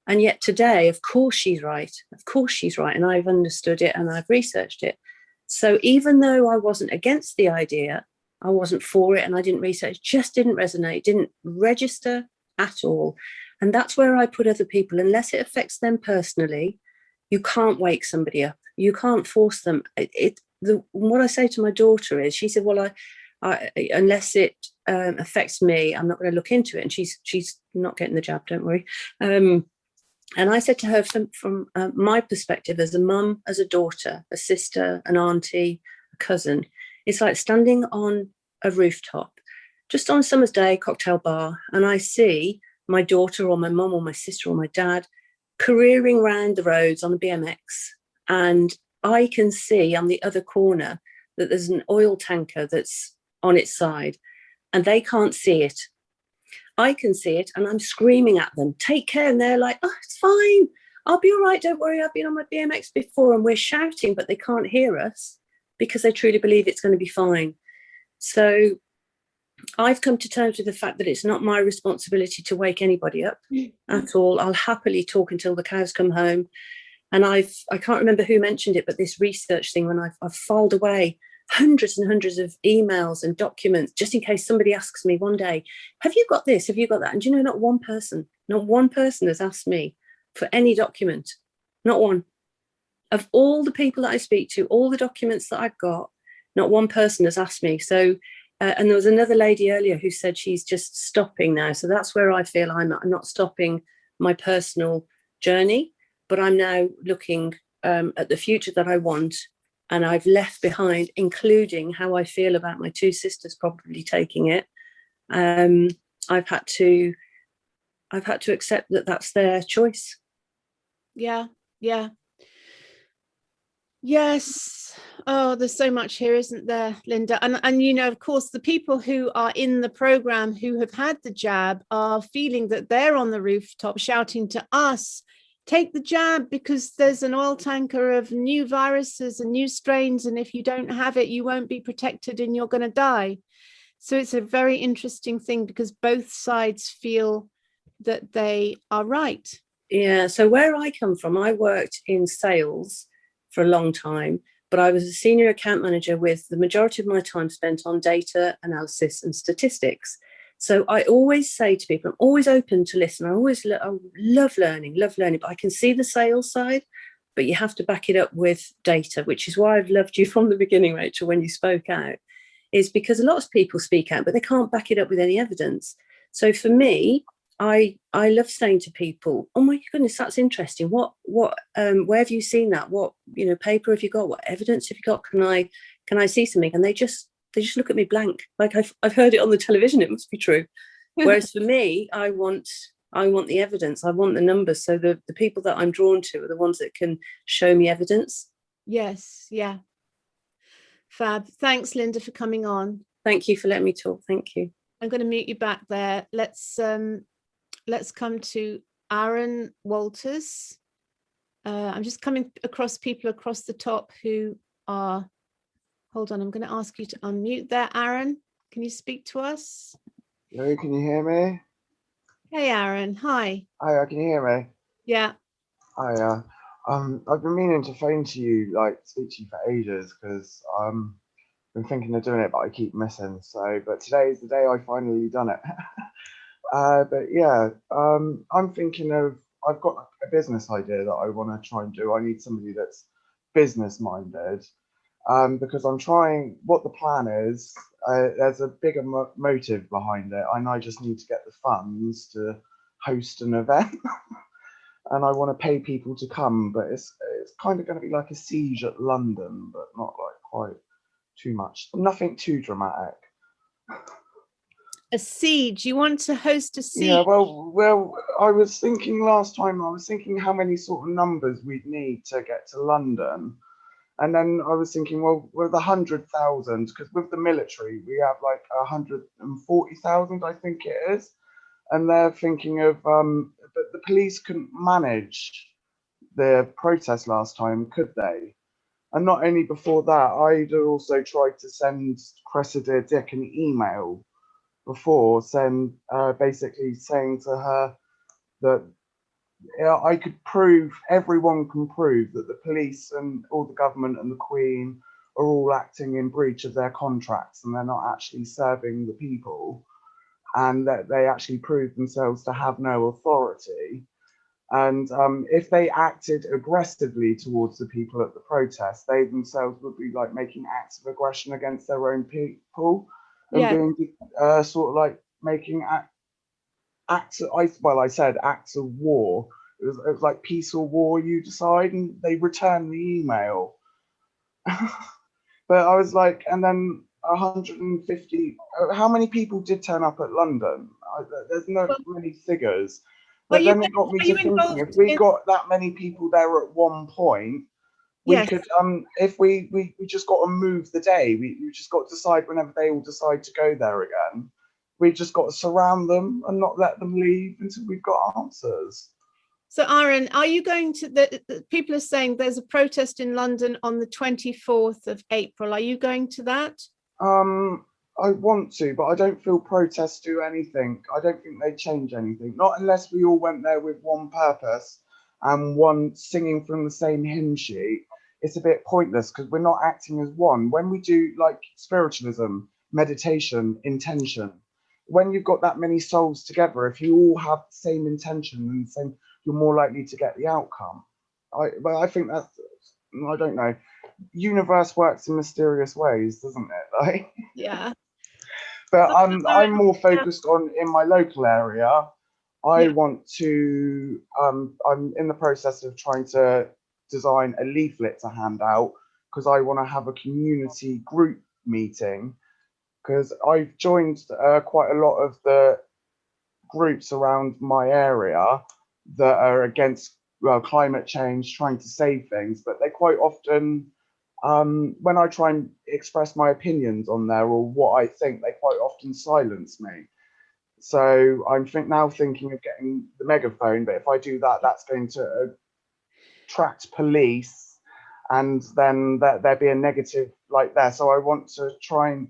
And yet today, of course she's right. Of course she's right. And I've understood it and I've researched it. So even though I wasn't against the idea, I wasn't for it, and I didn't research, just didn't resonate, didn't register at all. And that's where I put other people. Unless it affects them personally, you can't wake somebody up. You can't force them. What I say to my daughter is, she said, well, I unless it affects me, I'm not going to look into it. And she's not getting the jab, don't worry. And I said to her, from my perspective as a mum, as a daughter, a sister, an auntie, a cousin, it's like standing on a rooftop, just on a summer's day, cocktail bar, and I see my daughter or my mum or my sister or my dad careering round the roads on a BMX, and I can see on the other corner that there's an oil tanker that's on its side, and they can't see it. I can see it, and I'm screaming at them, take care. And they're like, oh, it's fine. I'll be all right. Don't worry. I've been on my BMX before. And we're shouting, but they can't hear us because they truly believe it's going to be fine. So I've come to terms with the fact that it's not my responsibility to wake anybody up at all. I'll happily talk until the cows come home. And I can't remember who mentioned it, but this research thing, when I've filed away hundreds and hundreds of emails and documents, just in case somebody asks me one day, have you got this? Have you got that? And you know, not one person has asked me for any document, not one. Of all the people that I speak to, all the documents that I've got, not one person has asked me. So, and there was another lady earlier who said she's just stopping now. So that's where I feel I'm at. I'm not stopping my personal journey, but I'm now looking at the future that I want. And I've left behind, including how I feel about my two sisters probably taking it. I've had to accept that that's their choice. Yeah. Yes. Oh, there's so much here, isn't there, Linda? And you know, of course, the people who are in the program who have had the jab are feeling that they're on the rooftop shouting to us, take the jab, because there's an oil tanker of new viruses and new strains, and if you don't have it, you won't be protected and you're going to die. So it's a very interesting thing because both sides feel that they are right. Yeah, so where I come from, I worked in sales for a long time, but I was a senior account manager with the majority of my time spent on data analysis and statistics. So I always say to people, I'm always open to listen. I love learning, but I can see the sales side, but you have to back it up with data, which is why I've loved you from the beginning, Rachel, when you spoke out, is because a lot of people speak out, but they can't back it up with any evidence. So for me, I love saying to people, oh my goodness, that's interesting. What where have you seen that? What, you know, paper have you got? What evidence have you got? Can I see something? And they just look at me blank, like I've heard it on the television, it must be true. Whereas for me, I want the evidence, I want the numbers. So the people that I'm drawn to are the ones that can show me evidence. Yes, yeah. Fab. Thanks, Linda, for coming on. Thank you for letting me talk. Thank you. I'm going to mute you back there. Let's come to Aaron Walters. I'm just coming across people across the top who are, hold on, I'm going to ask you to unmute there, Aaron. Can you speak to us? Hello, can you hear me? Hey, Aaron. Hi. Hiya, can you hear me? Yeah. Hiya. I've been meaning to phone to you, like speak to you for ages, because I've been thinking of doing it, but I keep missing. So, but today is the day I finally done it. But yeah, I'm thinking of, I've got a business idea that I want to try and do. I need somebody that's business minded, because I'm trying, what the plan is, there's a bigger motive behind it, and I just need to get the funds to host an event. And I want to pay people to come, but it's kind of going to be like a siege at London, but not like quite too much, nothing too dramatic. A siege? You want to host a siege? Yeah, well, I was thinking last time, how many sort of numbers we'd need to get to London. And then I was thinking, well, with 100,000, because with the military, we have like 140,000, I think it is. And they're thinking of, but the police couldn't manage the protest last time, could they? And not only before that, I'd also tried to send Cressida Dick an email before, basically saying to her that I could prove, everyone can prove that the police and all the government and the Queen are all acting in breach of their contracts, and they're not actually serving the people, and that they actually prove themselves to have no authority. And if they acted aggressively towards the people at the protest, they themselves would be like making acts of aggression against their own people, and being sort of like making acts of war it was like peace or war, you decide, and they return the email. But I was like, and then 150, how many people did turn up at London? There's no many figures. But then it got me to thinking, if we got that many people there at one point, we could, if we just got to move the day, we just got to decide whenever they all decide to go there again. We just got to surround them and not let them leave until we've got answers. So Aaron, are you going to, the people are saying there's a protest in London on the 24th of April. Are you going to that? I want to, but I don't feel protests do anything. I don't think they change anything. Not unless we all went there with one purpose and one singing from the same hymn sheet. It's a bit pointless because we're not acting as one. When we do like spiritualism, meditation, intention, when you've got that many souls together, if you all have the same intention and the same, you're more likely to get the outcome. But I think that's, I don't know. Universe works in mysterious ways, doesn't it? Like, yeah. But I'm more focused on in my local area. I want to. I'm in the process of trying to design a leaflet to hand out because I want to have a community group meeting because I've joined quite a lot of the groups around my area that are against climate change, trying to save things, but they quite often, when I try and express my opinions on there or what I think, they quite often silence me. So I'm now thinking of getting the megaphone, but if I do that, that's going to attract police, and then there'd be a negative like there. So I want to try and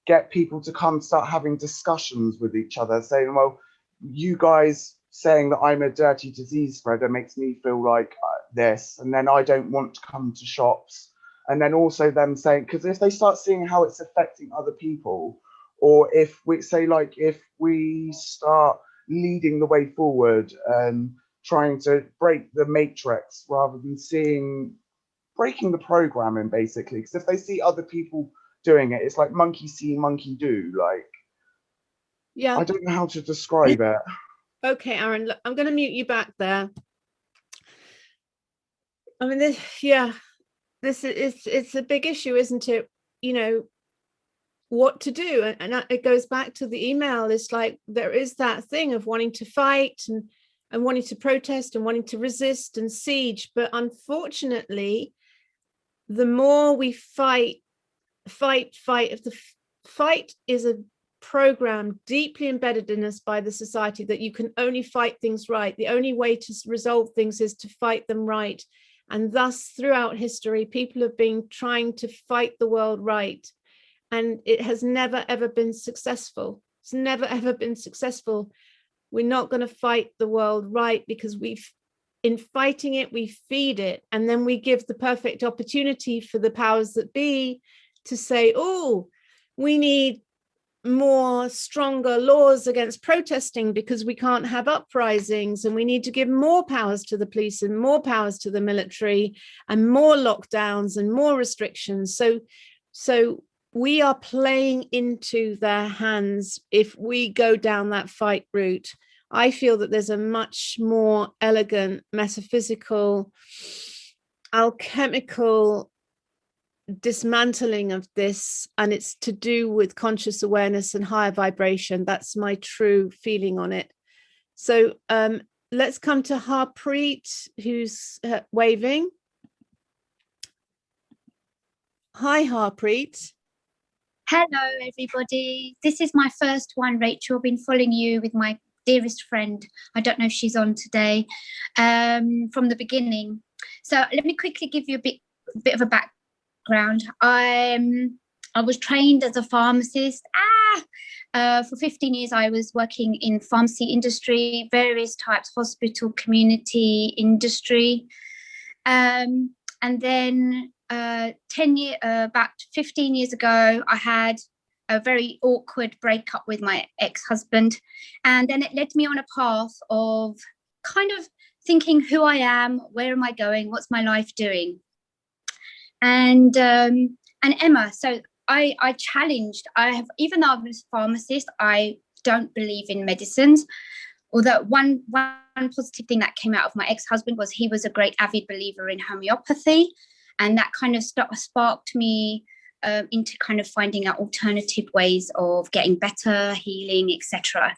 get people to come start having discussions with each other, saying, well, you guys saying that I'm a dirty disease spreader makes me feel like this, and then I don't want to come to shops. And then also them saying, because if they start seeing how it's affecting other people, or if we say, like, if we start leading the way forward and trying to break the matrix rather than breaking the programming, basically, because if they see other people doing it, it's like monkey see, monkey do. Like, yeah, I don't know how to describe it. Okay, Aaron, look, I'm going to mute you back there. I mean, this is, it's a big issue, isn't it? You know, what to do. And it goes back to the email. It's like, there is that thing of wanting to fight and wanting to protest and wanting to resist and siege. But unfortunately, the more we fight is a program deeply embedded in us by the society that you can only fight things right. The only way to resolve things is to fight them right. And thus, throughout history, people have been trying to fight the world right. And it has never, ever been successful. It's never, ever been successful. We're not going to fight the world right because in fighting it, we feed it. And then we give the perfect opportunity for the powers that be to say, oh, we need more stronger laws against protesting because we can't have uprisings, and we need to give more powers to the police and more powers to the military and more lockdowns and more restrictions. So we are playing into their hands if we go down that fight route. I feel that there's a much more elegant, metaphysical, alchemical dismantling of this, and it's to do with conscious awareness and higher vibration. That's my true feeling on it. So let's come to Harpreet, who's waving. Hi, Harpreet. Hello, everybody. This is my first one, Rachel. I've been following you with my dearest friend. I don't know if she's on today, from the beginning. So let me quickly give you a bit of a background. I was trained as a pharmacist. For 15 years, I was working in pharmacy industry, various types, hospital, community, industry. And then about 15 years ago, I had a very awkward breakup with my ex-husband. And then it led me on a path of kind of thinking who I am, where am I going, what's my life doing? And Emma, so I challenged, even though I was a pharmacist, I don't believe in medicines. although one positive thing that came out of my ex-husband was he was a great avid believer in homeopathy, and that kind of sparked me into kind of finding out alternative ways of getting better, healing, etc.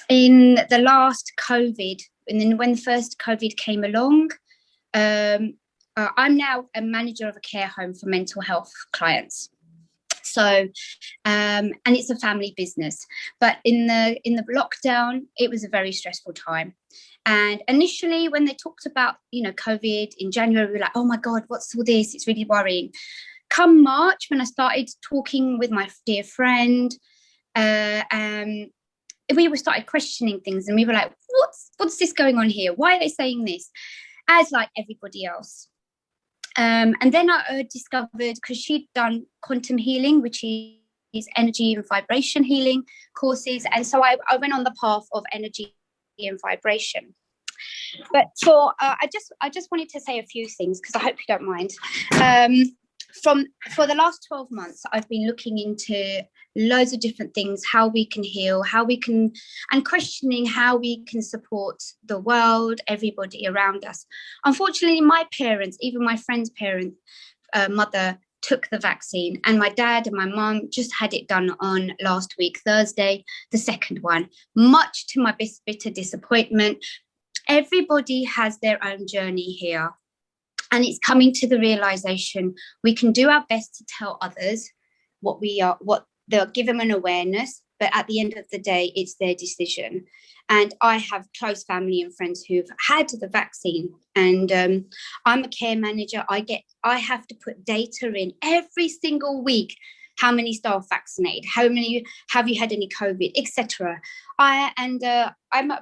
In the last COVID, and then when the first COVID came along, I'm now a manager of a care home for mental health clients. So, and it's a family business. But in the lockdown, it was a very stressful time. And initially, when they talked about, COVID in January, we were like, oh my God, what's all this? It's really worrying. Come March, when I started talking with my dear friend, we started questioning things, and we were like, what's this going on here? Why are they saying this? As like everybody else. And then I discovered, because she'd done quantum healing, which is energy and vibration healing courses. And so I went on the path of energy and vibration. But I just wanted to say a few things, because I hope you don't mind. For the last 12 months, I've been looking into loads of different things, how we can heal, and questioning how we can support the world, everybody around us. Unfortunately, my parents, even my friend's mother, took the vaccine, and my dad and my mum just had it done on last week, Thursday, the second one, much to my bitter disappointment. Everybody has their own journey here. And it's coming to the realization we can do our best to tell others what they'll give them an awareness, but at the end of the day, it's their decision. And I have close family and friends who've had the vaccine, and I'm a care manager. I have to put data in every single week. How many staff vaccinated? How many have you had any COVID, etc. I'm a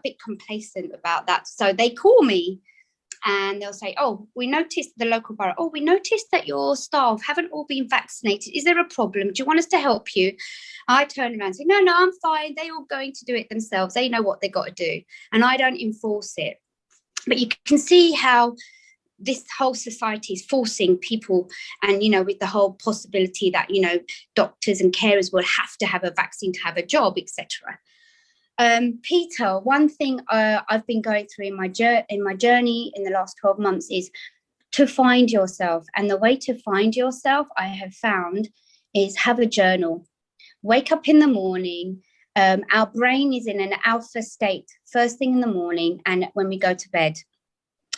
bit complacent about that. So they call me, and they'll say, oh, we noticed the local borough. Oh, we noticed that your staff haven't all been vaccinated. Is there a problem? Do you want us to help you? I turn around and say, no, I'm fine. They're all going to do it themselves. They know what they've got to do. And I don't enforce it. But you can see how this whole society is forcing people, and, with the whole possibility that, doctors and carers will have to have a vaccine to have a job, etc. Peter, one thing I've been going through in my journey in the last 12 months is to find yourself. And the way to find yourself, I have found, is have a journal. Wake up in the morning. Our brain is in an alpha state first thing in the morning and when we go to bed,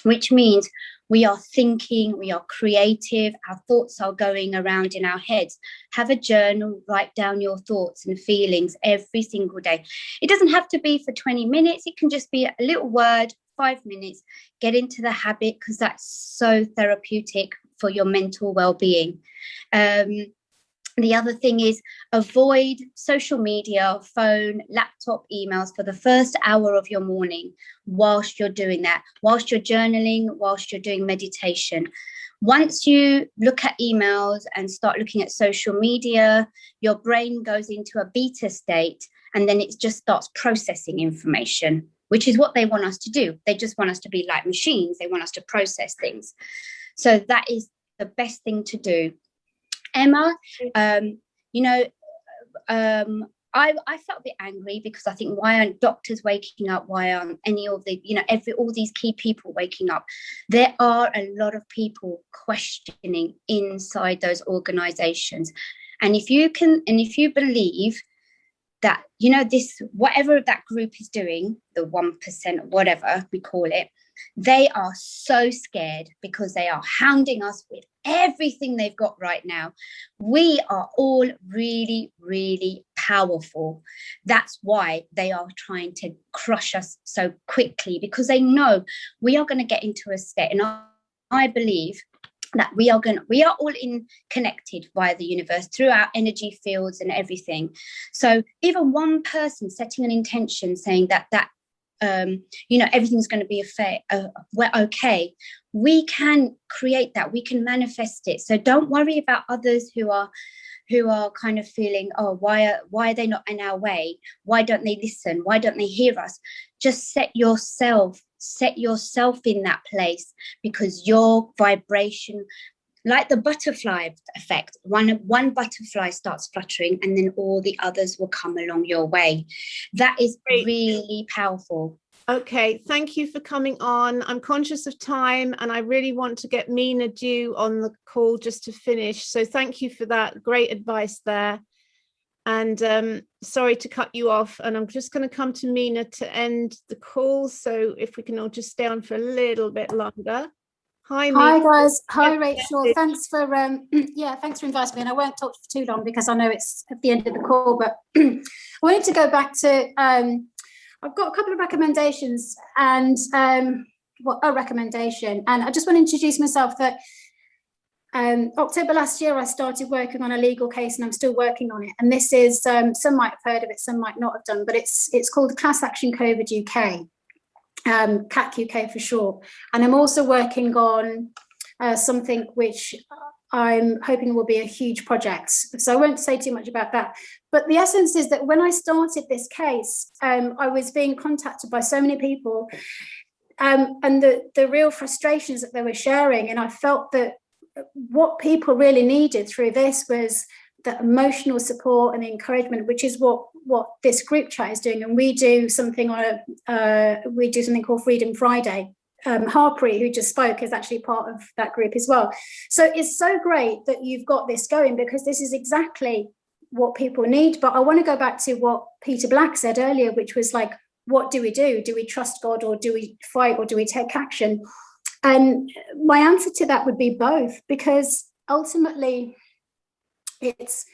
which means we are thinking, we are creative, our thoughts are going around in our heads. Have a journal, write down your thoughts and feelings every single day. It doesn't have to be for 20 minutes. It can just be a little word, 5 minutes. Get into the habit, because that's so therapeutic for your mental well-being. The other thing is avoid social media, phone, laptop, emails for the first hour of your morning whilst you're doing that, whilst you're journaling, whilst you're doing meditation. Once you look at emails and start looking at social media, your brain goes into a beta state, and then it just starts processing information, which is what they want us to do. They just want us to be like machines. They want us to process things. So that is the best thing to do. Emma, I felt a bit angry, because I think, why aren't doctors waking up? Why aren't any of the, all these key people waking up? There are a lot of people questioning inside those organizations. And if you believe that, this, whatever that group is doing, the 1%, whatever we call it, they are so scared because they are hounding us with everything they've got right now. We are all really, really powerful. That's why they are trying to crush us so quickly, because they know we are going to get into a state. And I believe that we are all connected via the universe through our energy fields and everything. So even one person setting an intention saying that everything's going to be we're okay, we can create that, we can manifest it. So don't worry about others who are kind of feeling, oh, why are they not in our way? Why don't they listen? Why don't they hear us? Just set yourself in that place, because your vibration like the butterfly effect. One butterfly starts fluttering and then all the others will come along your way. That is really powerful. Okay, thank you for coming on. I'm conscious of time and I really want to get Mina due on the call just to finish. So thank you for that. Great advice there. And sorry to cut you off. And I'm just going to come to Mina to end the call. So if we can all just stay on for a little bit longer. Hi, Mina. Hi guys. Hi, Rachel. Thanks for thanks for inviting me. And I won't talk for too long because I know it's at the end of the call. But I wanted to go back to I've got a couple of recommendations and a recommendation. And I just want to introduce myself that October last year, I started working on a legal case and I'm still working on it. And this is, some might have heard of it, some might not have done, but it's called Class Action COVID UK, CAC UK for short. And I'm also working on something which I'm hoping will be a huge project. So I won't say too much about that. But the essence is that when I started this case, I was being contacted by so many people and the real frustrations that they were sharing. And I felt that what people really needed through this was the emotional support and encouragement, which is what this group chat is doing. And we do something called Freedom Friday. Harpreet, who just spoke, is actually part of that group as well. So it's so great that you've got this going because this is exactly what people need. But I want to go back to what Peter Black said earlier, which was like, what do we do? Do we trust God or do we fight or do we take action? And my answer to that would be both, because ultimately it's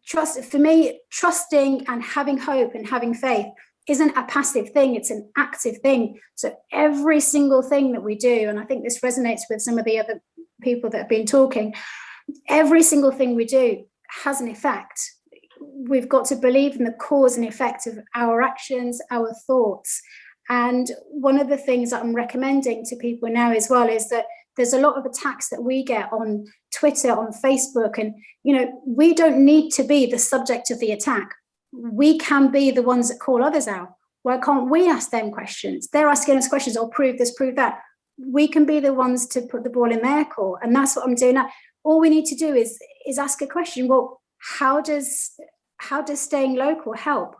trust. For me, trusting and having hope and having faith isn't a passive thing, it's an active thing. So every single thing that we do, and I think this resonates with some of the other people that have been talking, every single thing we do has an effect. We've got to believe in the cause and effect of our actions, our thoughts. And one of the things that I'm recommending to people now as well is that there's a lot of attacks that we get on Twitter, on Facebook, and we don't need to be the subject of the attack. We can be the ones that call others out. Why can't we ask them questions? They're asking us questions, or prove this, prove that. We can be the ones to put the ball in their court. And that's what I'm doing now. All we need to do is ask a question. Well, how does staying local help?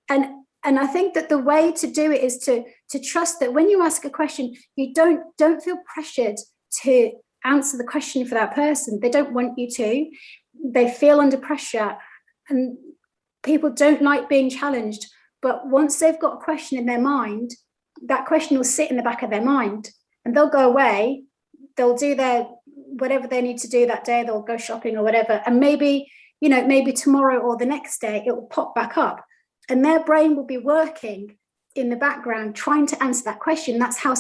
And I think that the way to do it is to trust that when you ask a question, you don't feel pressured to answer the question for that person. They don't want you to. They feel under pressure. And people don't like being challenged, but once they've got a question in their mind, that question will sit in the back of their mind and they'll go away, they'll do their whatever they need to do that day, they'll go shopping or whatever, and maybe tomorrow or the next day it will pop back up and their brain will be working in the background trying to answer that question. That's how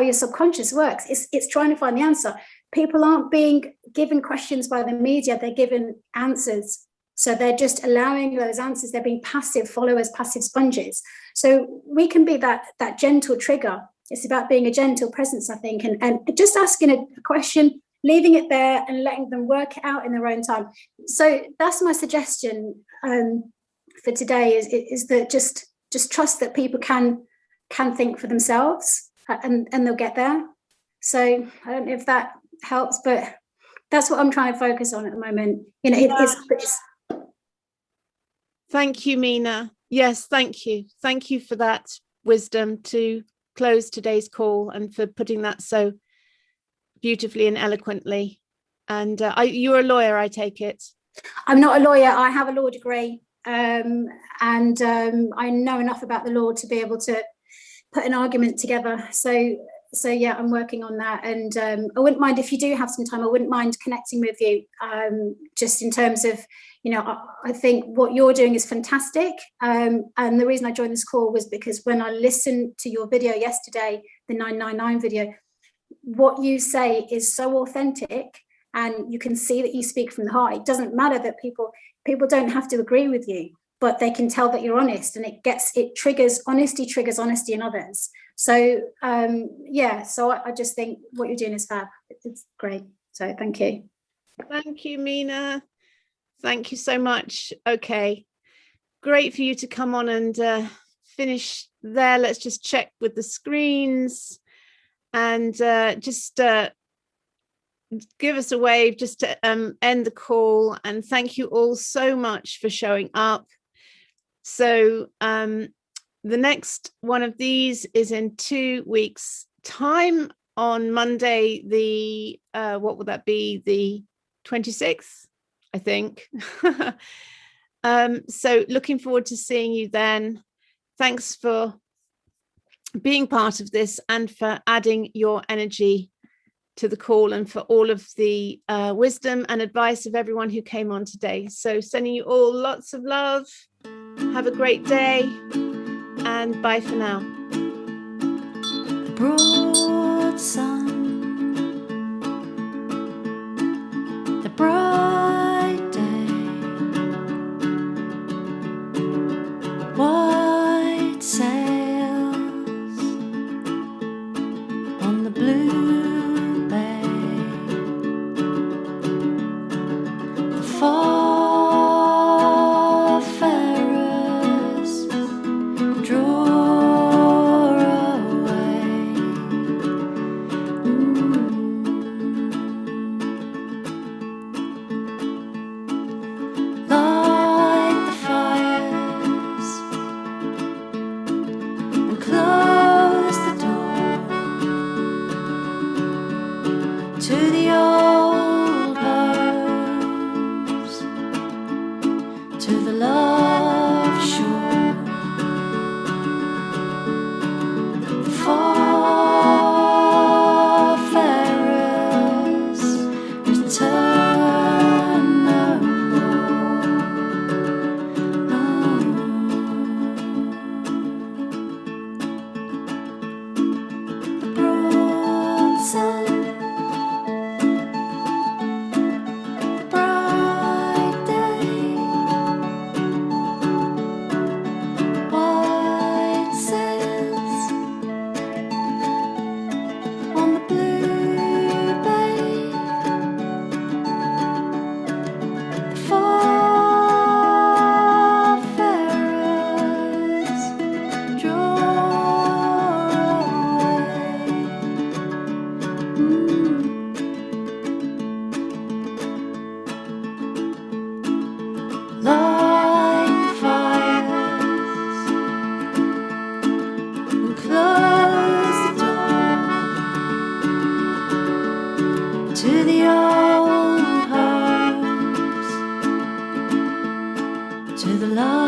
your subconscious works. It's trying to find the answer. People aren't being given questions by the media, they're given answers. So they're just allowing those answers. They're being passive followers, passive sponges. So we can be that gentle trigger. It's about being a gentle presence, I think, and just asking a question, leaving it there and letting them work it out in their own time. So that's my suggestion for today is that just trust that people can think for themselves and they'll get there. So I don't know if that helps, but that's what I'm trying to focus on at the moment. It's Thank you, Mina. Yes, thank you. Thank you for that wisdom to close today's call and for putting that so beautifully and eloquently. And you're a lawyer, I take it. I'm not a lawyer. I have a law degree and I know enough about the law to be able to put an argument together. So yeah, I'm working on that. And I wouldn't mind, if you do have some time, I wouldn't mind connecting with you just in terms of, I think what you're doing is fantastic. And the reason I joined this call was because when I listened to your video yesterday, the 999 video, what you say is so authentic and you can see that you speak from the heart. It doesn't matter that people don't have to agree with you, but they can tell that you're honest, and honesty triggers honesty in others. So so I just think what you're doing is fab. It's great. So thank you. Thank you, Mina. Thank you so much. Okay, great for you to come on and finish there. Let's just check with the screens and give us a wave just to end the call. And thank you all so much for showing up. So the next one of these is in 2 weeks' time on Monday, the what will that be? The 26th, I think. So looking forward to seeing you then. Thanks for being part of this and for adding your energy to the call, and for all of the wisdom and advice of everyone who came on today. So sending you all lots of love. Have a great day, and bye for now. The broad sun, the bright day, white sails on the blue bay, the FARERS draw away. Light the fires and close the door to the old homes, to the love shore, the FARERS return no more. The broad sun, the bright day, white sails on the blue bay, the FARERS draw away. Light the fires and close the door to the old homes, to the love